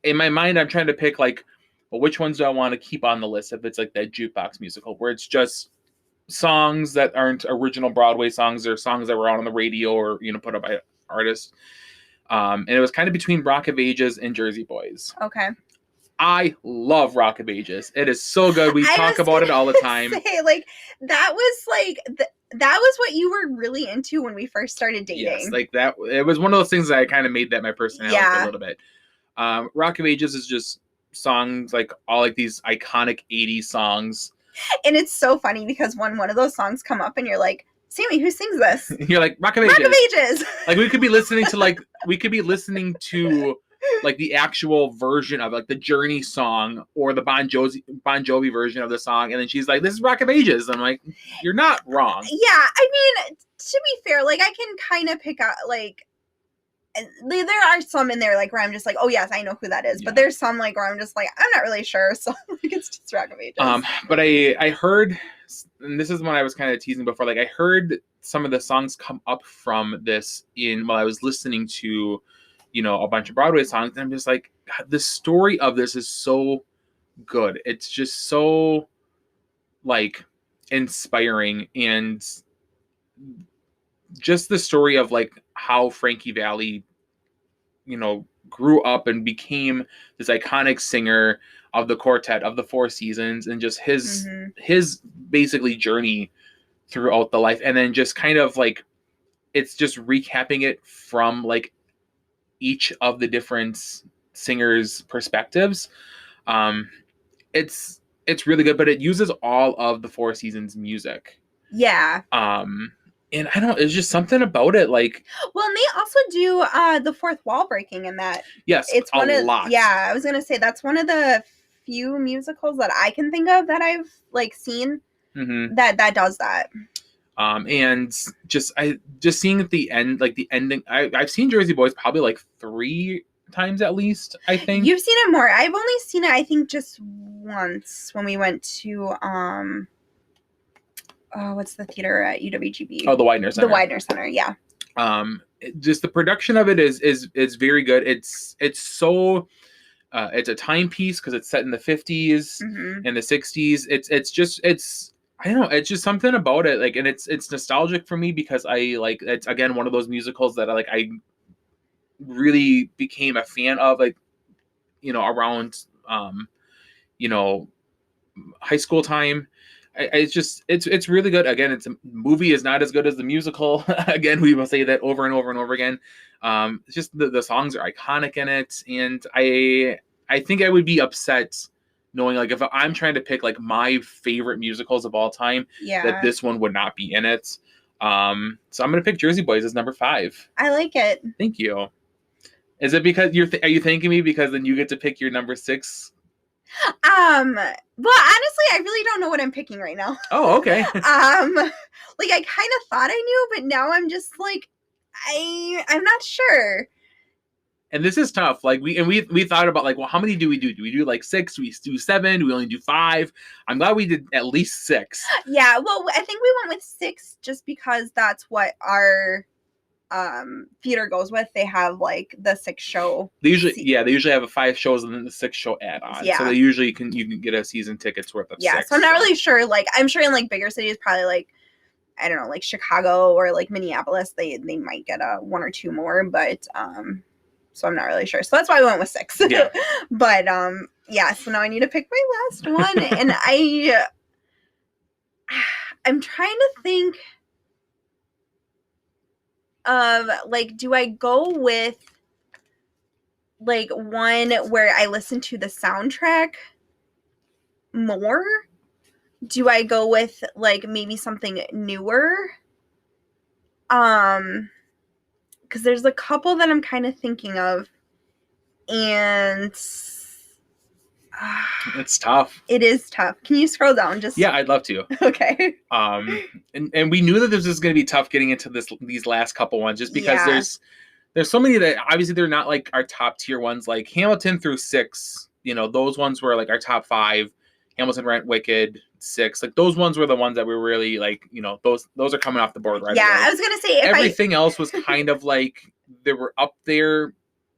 in my mind, I'm trying to pick, like, well, which ones do I want to keep on the list if it's like that jukebox musical where it's just songs that aren't original Broadway songs or songs that were out on the radio or, you know, put up by artists. And it was kind of between Rock of Ages and Jersey Boys. Okay. I love Rock of Ages. It is so good. We talk about it all the time. Say, like, that was like that was what you were really into when we first started dating. Yes, like that. It was one of those things that I kind of made that my personality a little bit. Rock of Ages is just songs like all like these iconic 80s songs. And it's so funny because when one of those songs come up and you're like, Sammy, who sings this? You're like, Rock of Ages. Rock of Ages. Like we could be listening to like the actual version of like the Journey song or the Bon Jovi version of the song, and then she's like, "This is Rock of Ages." I'm like, "You're not wrong." Yeah, I mean, to be fair, like I can kind of pick out like there are some in there like where I'm just like, oh yes, I know who that is. Yeah. But there's some like where I'm just like, I'm not really sure. So like it's just Rock of Ages. But I heard, and this is when I was kind of teasing before, like I heard some of the songs come up from this while I was listening to, you know, a bunch of Broadway songs, and I'm just like, God, the story of this is so good. It's just so like inspiring, and just the story of like how Frankie Valli, you know, grew up and became this iconic singer of the quartet of the Four Seasons, and just his basically journey throughout the life, and then just kind of like it's just recapping it from like each of the different singers' perspectives. It's really good, but it uses all of the Four Seasons music. Yeah. And I don't, it's just something about it, like. Well, and they also do the fourth wall breaking in that. Yes, it's a lot. Yeah, I was gonna say that's one of the few musicals that I can think of that I've like seen that does that. And just seeing at the end, like the ending, I've seen Jersey Boys probably like 3 times at least, I think. You've seen it more. I've only seen it, I think, just once when we went to what's the theater at UWGB? Oh, the Widener Center. The Widener Center, yeah. Just the production of it is very good. It's so it's a timepiece because it's set in the 50s and the 60s. It's I don't know, it's just something about it, like, and it's nostalgic for me because I like, it's again one of those musicals that I really became a fan of, like, you know, around you know, high school time. It's really good. Again, it's a movie is not as good as the musical. Again, we will say that over and over and over again. It's just the songs are iconic in it, and I think I would be upset knowing, like, if I'm trying to pick like my favorite musicals of all time, that this one would not be in it. So I'm gonna pick Jersey Boys as number 5. I like it. Thank you. Is it because are you thanking me because then you get to pick your number 6? Well, honestly, I really don't know what I'm picking right now. Oh, okay. Like I kind of thought I knew, but now I'm just like, I'm not sure. And this is tough. Like we thought about like, well, how many do we do? Do we do like 6? Do we do 7? Do we only do 5? I'm glad we did at least 6. Yeah, well, I think we went with 6 just because that's what our theater goes with. They have like the 6 show. They usually have a 5 shows and then the 6 show add-on. Yeah. So they usually you can get a season tickets worth of 6. So I'm not really sure. Like I'm sure in like bigger cities, probably like, I don't know, like Chicago or like Minneapolis, they might get a 1 or 2 more, but so I'm not really sure. So that's why I went with 6. Yeah. But so now I need to pick my last one, and I'm trying to think of like, do I go with like one where I listen to the soundtrack more? Do I go with like maybe something newer? Because there's a couple that I'm kind of thinking of, and it's tough. It is tough. Can you scroll down? Yeah, I'd love to. Okay. And we knew that this was going to be tough getting into these last couple ones, just because there's so many that obviously they're not like our top tier ones, like Hamilton through 6. You know, those ones were like our top 5. Hamilton, Rent, Wicked, 6. Like those ones were the ones that were really like, you know, those are coming off the board right away. I was gonna say everything else was kind of like they were up there,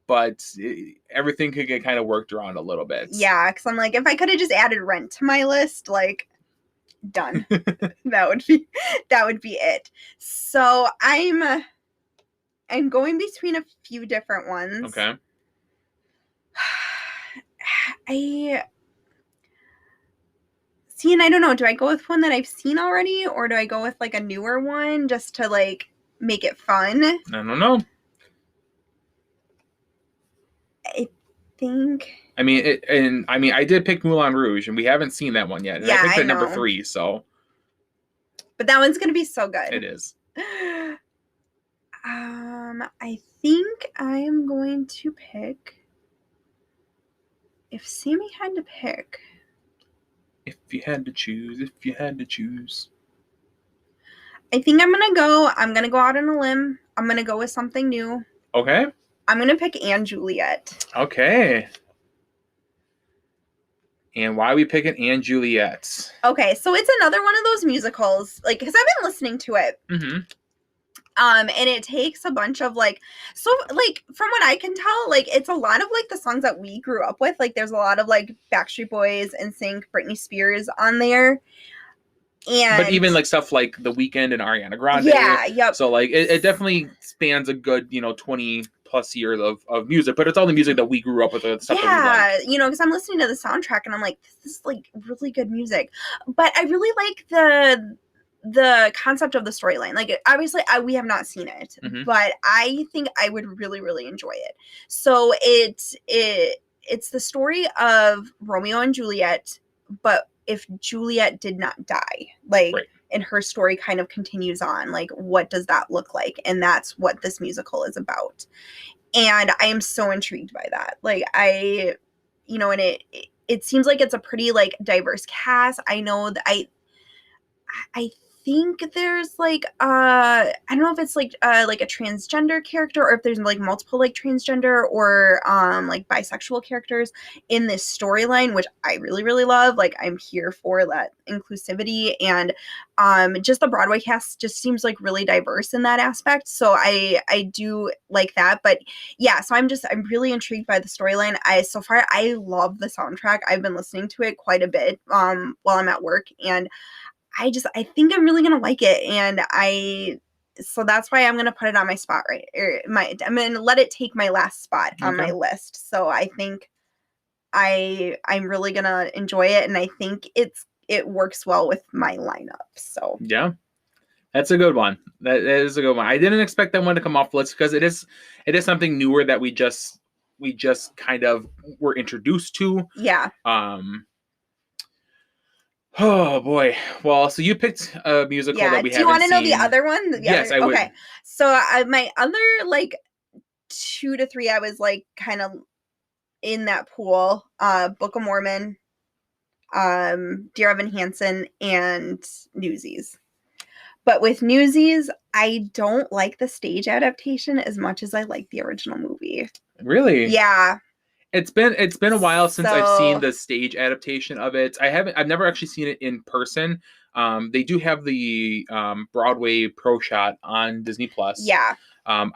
but everything could get kind of worked around a little bit. Yeah, because I'm like, if I could have just added Rent to my list, like, done. that would be it. So I'm going between a few different ones. Okay. See, and I don't know, do I go with one that I've seen already, or do I go with like a newer one just to like make it fun? I don't know. I think. I mean, I did pick Moulin Rouge, and we haven't seen that one yet. And Yeah, I picked I at number know. 3, so. But that one's gonna be so good. It is. I think I am going to pick. If Sammy had to pick. If you had to choose. I think I'm gonna go out on a limb. I'm gonna go with something new. Okay. I'm gonna pick Anne Juliet. Okay. And why are we picking Anne Juliet? Okay, so it's another one of those musicals, like, because I've been listening to it. Mm-hmm. And it takes a bunch of like, so like from what I can tell, like it's a lot of like the songs that we grew up with. Like there's a lot of like Backstreet Boys, NSYNC, Britney Spears on there. And but even like stuff like The Weeknd and Ariana Grande. Yeah, yep. So like it definitely spans a good 20 plus years of music, but it's all the music that we grew up with, the stuff that we like. Because I'm listening to the soundtrack and I'm like, this is like really good music. But I really like the concept of the storyline. Like obviously we have not seen it, but I think I would really, really enjoy it. So it's the story of Romeo and Juliet, but if Juliet did not die, like, right. And her story kind of continues on, like, what does that look like? And that's what this musical is about. And I am so intrigued by that. Like, and it seems like it's a pretty, like, diverse cast. I know that I think there's like I don't know if it's like a transgender character or if there's like multiple like transgender or like bisexual characters in this storyline, which I really, really love. Like I'm here for that inclusivity, and just the Broadway cast just seems like really diverse in that aspect. So I do like that. But yeah, so I'm really intrigued by the storyline. So far I love the soundtrack. I've been listening to it quite a bit while I'm at work, and I think I'm really going to like it. And so that's why I'm going to put it on my spot, right? I'm going to let it take my last spot on my list. So I think I'm really going to enjoy it. And I think it works well with my lineup. So yeah, that's a good one. That is a good one. I didn't expect that one to come off the list because it is something newer that we just kind of were introduced to. Yeah. Oh boy. Well, so you picked a musical that we haven't seen. Do you want to know the other one? Yes, I would. Okay. So my other like 2 to 3, I was like kind of in that pool. Book of Mormon, Dear Evan Hansen, and Newsies. But with Newsies, I don't like the stage adaptation as much as I like the original movie. Really? Yeah. It's been a while since I've seen the stage adaptation of it. I've never actually seen it in person. They do have the Broadway Pro Shot on Disney Plus. Yeah.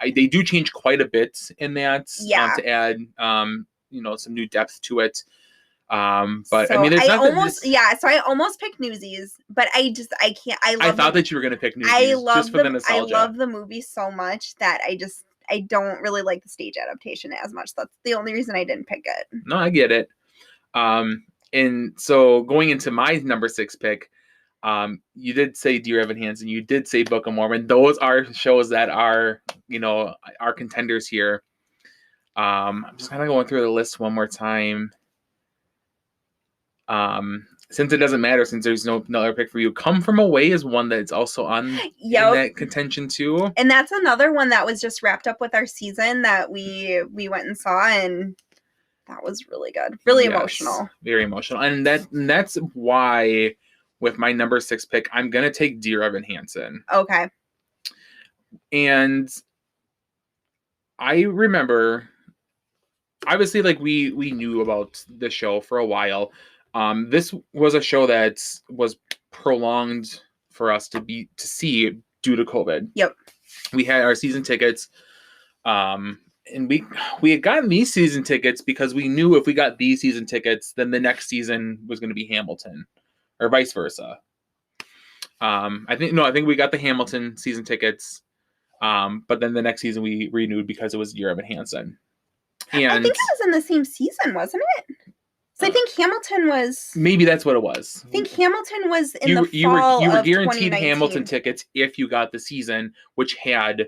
They do change quite a bit in that. Yeah. To add some new depth to it. But so I mean, there's So I almost picked Newsies, but I can't. I thought that you were gonna pick Newsies. I love the movie so much that I don't really like the stage adaptation as much. That's the only reason I didn't pick it. No, I get it. And so going into my number 6 pick, you did say Dear Evan Hansen, you did say Book of Mormon. Those are shows that are, are contenders here. I'm just kind of going through the list one more time. Since it doesn't matter, since there's no other pick for you, Come From Away is one that's also on in that contention too. And that's another one that was just wrapped up with our season that we went and saw, and that was really good. Really emotional. Very emotional. And that's why with my number 6 pick, I'm gonna take Dear Evan Hansen. Okay. And I remember, obviously, like we knew about the show for a while. This was a show that was prolonged for us to see due to COVID. Yep. We had our season tickets, and we had gotten these season tickets because we knew if we got these season tickets, then the next season was going to be Hamilton, or vice versa. I think we got the Hamilton season tickets, but then the next season we renewed because it was Dear Evan Hansen. And I think it was in the same season, wasn't it? So I think Hamilton was... Maybe that's what it was. I think Hamilton was in the fall you were of guaranteed 2019. Hamilton tickets if you got the season, which had...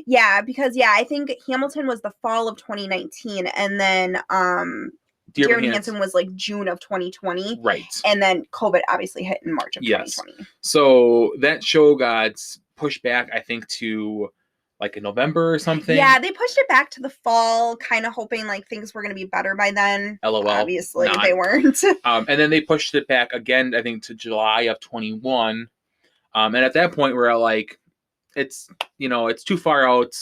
Yeah, because, I think Hamilton was the fall of 2019, and then Dear Evan Hansen was like June of 2020. Right. And then COVID obviously hit in March of 2020. So that show got pushed back, I think, to like in November or something. Yeah, they pushed it back to the fall, kind of hoping like things were going to be better by then. LOL. Obviously, they weren't. And then they pushed it back again, I think, to July of 21. And at that point, we're like, it's too far out.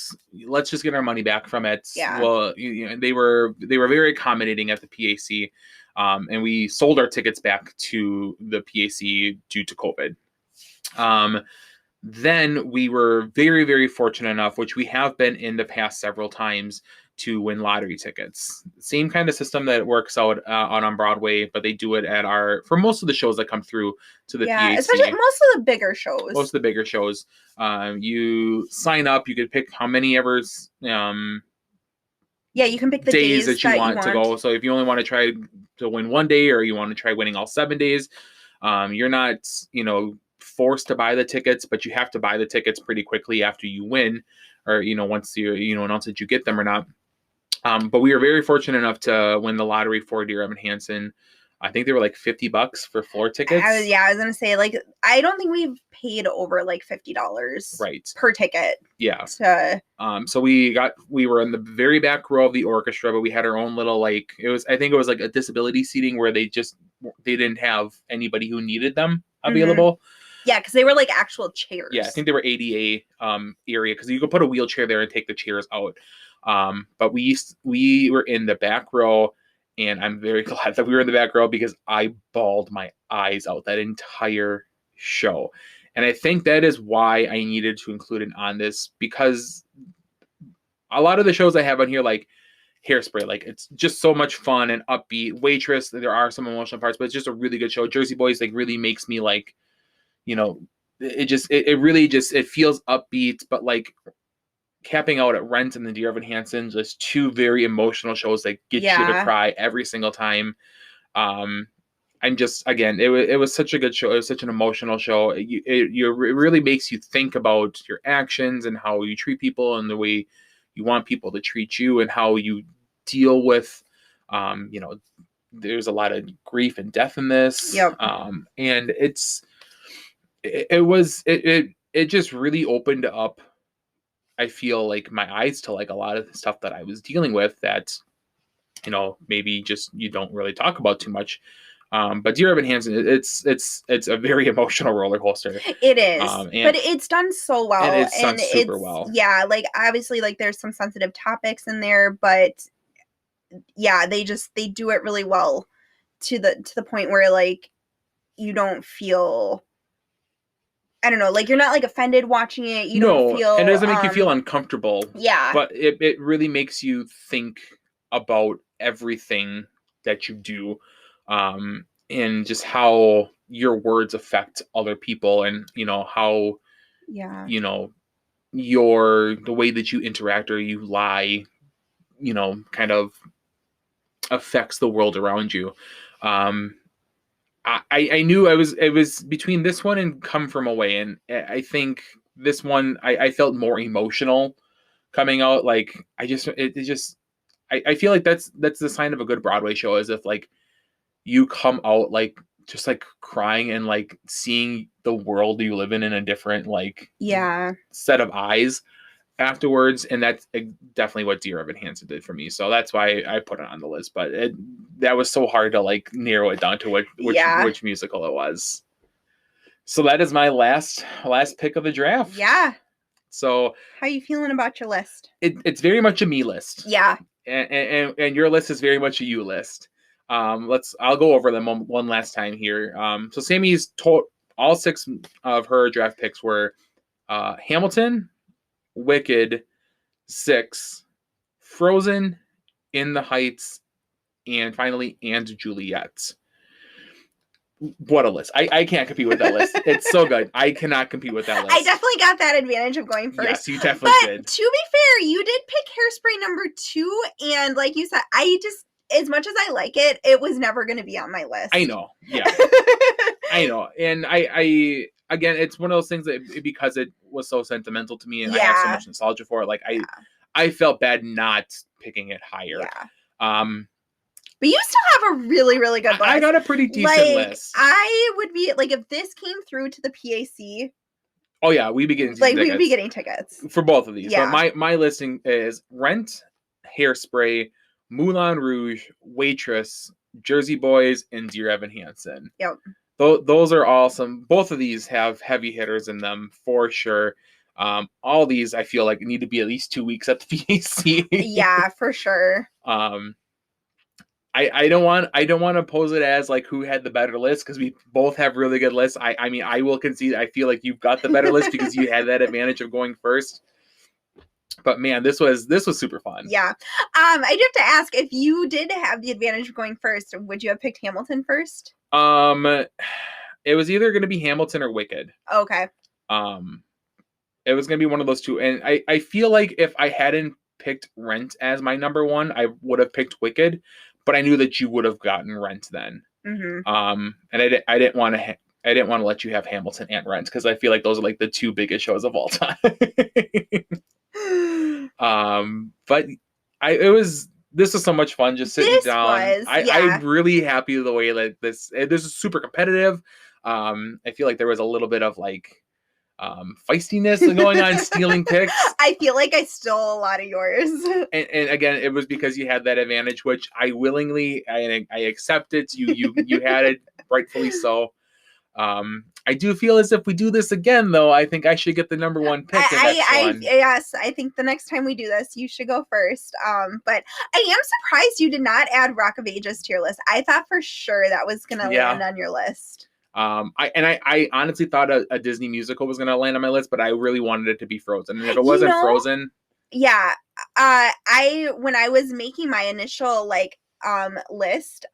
Let's just get our money back from it. Yeah. Well, they were very accommodating at the PAC, and we sold our tickets back to the PAC due to COVID. Then we were very, very fortunate enough, which we have been in the past several times, to win lottery tickets. Same kind of system that works out on Broadway, but they do it for most of the shows that come through to the PAC. Especially most of the bigger shows. Most of the bigger shows. You sign up, you could pick how many ever you can pick the days that you want to go. So if you only want to try to win one day, or you want to try winning all 7 days, you're not, forced to buy the tickets, but you have to buy the tickets pretty quickly after you win, or once you announce that you get them or not. But we were very fortunate enough to win the lottery for Dear Evan Hansen. I think they were like $50 for floor tickets. I was gonna say, like, I don't think we've paid over like $50 per ticket. Yeah. So we were in the very back row of the orchestra, but we had our own little, like, I think it was like a disability seating where they didn't have anybody who needed them available. Mm-hmm. Yeah, because they were like actual chairs. Yeah, I think they were ADA area, because you could put a wheelchair there and take the chairs out. But we were in the back row, and I'm very glad that we were in the back row, because I bawled my eyes out that entire show. And I think that is why I needed to include it on this, because a lot of the shows I have on here, like Hairspray, like, it's just so much fun and upbeat. Waitress, there are some emotional parts, but it's just a really good show. Jersey Boys, like, really makes me, like, it feels upbeat, but like capping out at Rent and the Dear Evan Hansen, just two very emotional shows that get you to cry every single time. I'm just, again, it was such a good show. It was such an emotional show. It really makes you think about your actions and how you treat people and the way you want people to treat you, and how you deal with, there's a lot of grief and death in this. Yep. And it just really opened up, I feel like, my eyes to like a lot of the stuff that I was dealing with that, maybe just you don't really talk about too much. But Dear Evan Hansen, it's a very emotional roller coaster. It is, but it's done so well. And it's done super well. Yeah, like, obviously, like, there's some sensitive topics in there, but yeah, they do it really well to the point where, like, you don't feel, I don't know, like, you're not like offended watching it. You don't feel, and it doesn't make you feel uncomfortable. Yeah, but it really makes you think about everything that you do, and just how your words affect other people, and how the way that you interact or you lie, kind of affects the world around you. I knew it was between this one and Come From Away, and I think this one I felt more emotional coming out. Like, I feel like that's the sign of a good Broadway show, is if like you come out like just like crying and like seeing the world you live in a different like set of eyes afterwards. And that's definitely what Dear Evan Hansen did for me, so that's why I put it on the list. But that was so hard to like narrow it down to which musical it was. So that is my last pick of the draft. So how are you feeling about your list? It's very much a me list. And your list is very much a you list. I'll go over them one last time here. So Sammy's all 6 of her draft picks were Hamilton, Wicked, 6, Frozen, In the Heights, and finally And Juliet. What a list. I can't compete with that list. It's so good. I cannot compete with that list. I definitely got that advantage of going first. Yes, you definitely did. To be fair, you did pick Hairspray number 2, and like you said, as much as I like it, it was never going to be on my list. I know. Yeah. I know. And I again, it's one of those things that because it was so sentimental to me and I have so much nostalgia for it, like I felt bad not picking it higher. Yeah. But you still have a really, really good list. I got a pretty decent list. I would be like, if this came through to the PAC. Oh yeah, we'd be getting tickets. We'd be getting tickets for both of these. Yeah. But my listing is Rent, Hairspray, Moulin Rouge, Waitress, Jersey Boys, and Dear Evan Hansen. Yep. Those are awesome. Both of these have heavy hitters in them for sure. All these I feel like need to be at least 2 weeks at the PAC. Yeah, for sure. I don't want to pose it as like who had the better list because we both have really good lists. I mean I will concede I feel like you've got the better list because you had that advantage of going first. But man, this was super fun. Yeah. I do have to ask, if you did have the advantage of going first, would you have picked Hamilton first? It was either going to be Hamilton or Wicked. Okay. It was going to be one of those two, and I feel like if I hadn't picked Rent as my number one, I would have picked Wicked. But I knew that you would have gotten Rent then. Mm-hmm. And I didn't want to let you have Hamilton and Rent because I feel like those are like the two biggest shows of all time. But this was so much fun just sitting down. I'm really happy the way that this is super competitive. I feel like there was a little bit of like feistiness going on, stealing picks. I feel like I stole a lot of yours. And again, it was because you had that advantage, which I willingly I accept it. You had it, rightfully so. I do feel as if we do this again, though, I think I should get the number one pick. Yes, I think the next time we do this, you should go first. But I am surprised you did not add Rock of Ages to your list. I thought for sure that was going to land on your list. I honestly thought a Disney musical was going to land on my list, but I really wanted it to be Frozen. And if it wasn't Frozen. Yeah. When I was making my initial list,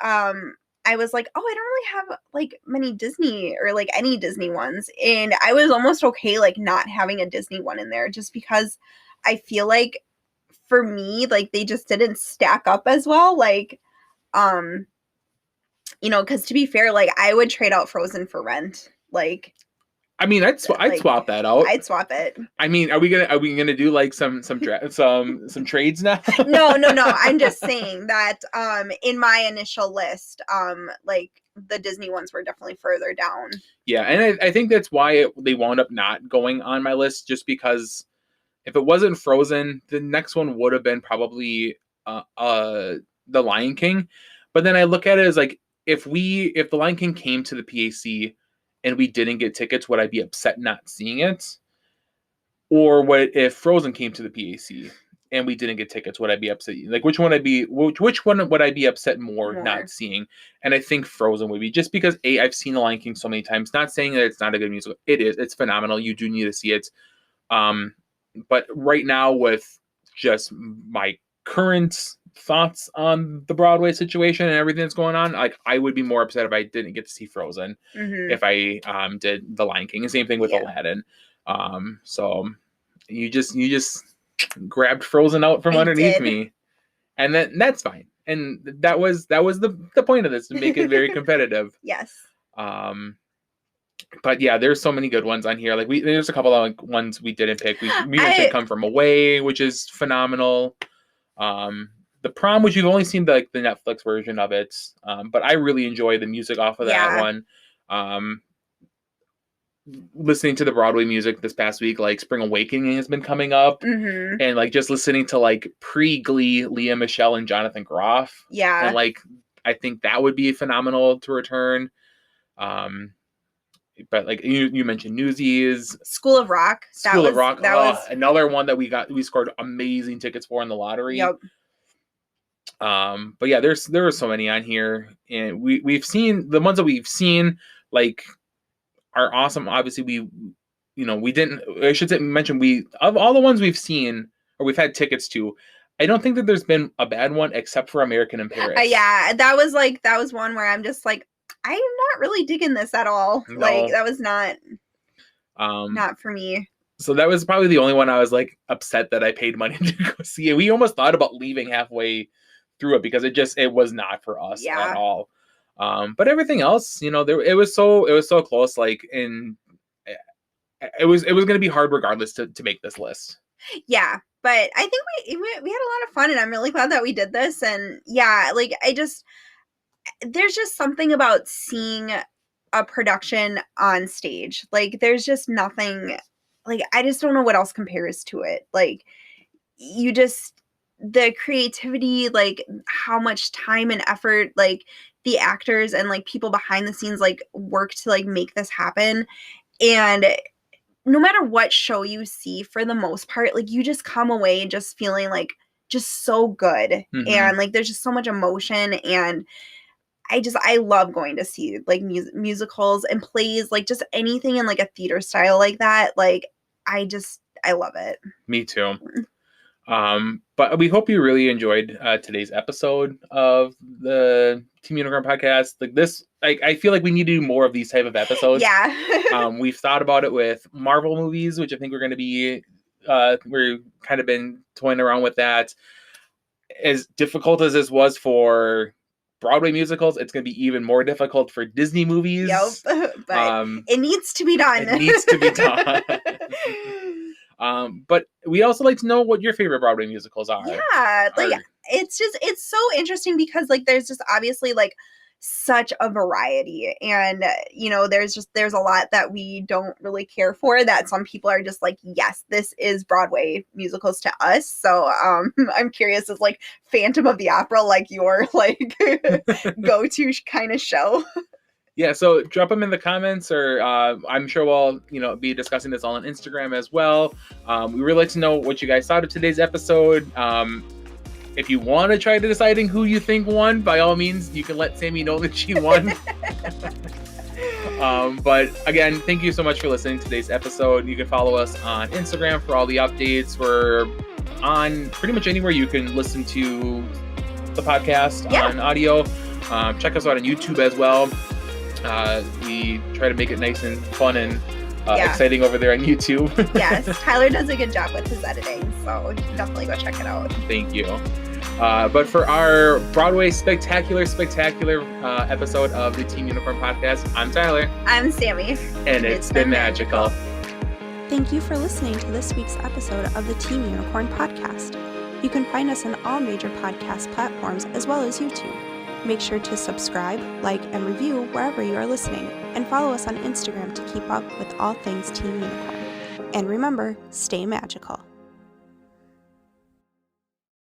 I was like, oh, I don't really have like many Disney or like any Disney ones. And I was almost okay like not having a Disney one in there just because I feel like for me, like they just didn't stack up as well. Like, because to be fair, like I would trade out Frozen for Rent. Like, I mean, I'd swap that out. I'd swap it. I mean, are we gonna do like some trades now? No. I'm just saying that in my initial list, like the Disney ones were definitely further down. Yeah, and I think that's why they wound up not going on my list, just because if it wasn't Frozen, the next one would have been probably The Lion King. But then I look at it as like if The Lion King came to the PAC and we didn't get tickets, would I be upset not seeing it? Or what if Frozen came to the PAC and we didn't get tickets, would I be upset? Like which one would I be upset more not seeing? And I think Frozen would be, just because I've seen The Lion King so many times. Not saying that it's not a good musical. It is. It's phenomenal. You do need to see it. But right now, with just my current thoughts on the Broadway situation and everything that's going on, like I would be more upset if I didn't get to see Frozen, if I did The Lion King. The same thing with Aladdin. So you just grabbed Frozen out from underneath me, and that's fine. And that was the point of this, to make it very competitive. Yes. But yeah, there's so many good ones on here. Like there's a couple of ones we didn't pick. We mentioned Come From Away, which is phenomenal. The Prom, which you've only seen the Netflix version of it, but I really enjoy the music off of that one. Listening to the Broadway music this past week, like Spring Awakening has been coming up, and like just listening to like pre-Glee Leah Michelle and Jonathan Groff. Yeah, and like I think that would be phenomenal to return. But like you mentioned Newsies, School of Rock. That was another one that we scored amazing tickets for in the lottery. Yep. But yeah, there are so many on here, and we've seen the ones that we've seen like are awesome. Obviously, we didn't. I should mention of all the ones we've seen or we've had tickets to, I don't think that there's been a bad one except for American in Paris. Yeah, that was one where I'm just like, I'm not really digging this at all. No. Like that was not for me. So that was probably the only one I was like upset that I paid money to go see. We almost thought about leaving halfway through it because it was not for us at all. But everything else, it was so close. Like it was going to be hard regardless to make this list. Yeah, but I think we had a lot of fun, and I'm really glad that we did this. And yeah, like there's just something about seeing a production on stage. Like there's just nothing, like I just don't know what else compares to it. Like the creativity, like how much time and effort like the actors and like people behind the scenes like work to like make this happen. And no matter what show you see, for the most part, like you just come away just feeling like just so good. And like there's just so much emotion, and I love going to see like musicals and plays, like just anything in like a theater style like that. Like I love it. Me too. But we hope you really enjoyed today's episode of the Team Unicorn podcast. Like this, I feel like we need to do more of these type of episodes. Yeah. We've thought about it with Marvel movies, which I think we're going to be, we're kind of been toying around with that. As difficult as this was for Broadway musicals, it's going to be even more difficult for Disney movies. Yep. But it needs to be done. It needs to be done. But we also like to know what your favorite Broadway musicals are. Yeah, like it's so interesting because like there's just obviously like such a variety, and there's a lot that we don't really care for that some people are just like, yes, this is Broadway musicals to us. So I'm curious, is like Phantom of the Opera like your like go-to kind of show? Yeah, so drop them in the comments, or I'm sure we'll be discussing this all on Instagram as well. We really like to know what you guys thought of today's episode. If you want to try deciding who you think won, by all means, you can let Sammy know that she won. But again, thank you so much for listening to today's episode. You can follow us on Instagram for all the updates. We're on pretty much anywhere you can listen to the podcast on audio. Check us out on YouTube as well. We try to make it nice and fun and exciting over there on YouTube. Yes, Tyler does a good job with his editing, so definitely go check it out. Thank you. But for our Broadway spectacular episode of the Team Unicorn podcast, I'm Tyler. I'm Sammy. And it's been magical. Thank you for listening to this week's episode of the Team Unicorn podcast. You can find us on all major podcast platforms as well as YouTube. Make sure to subscribe, like, and review wherever you are listening, and follow us on Instagram to keep up with all things Team Unicorn. And remember, stay magical.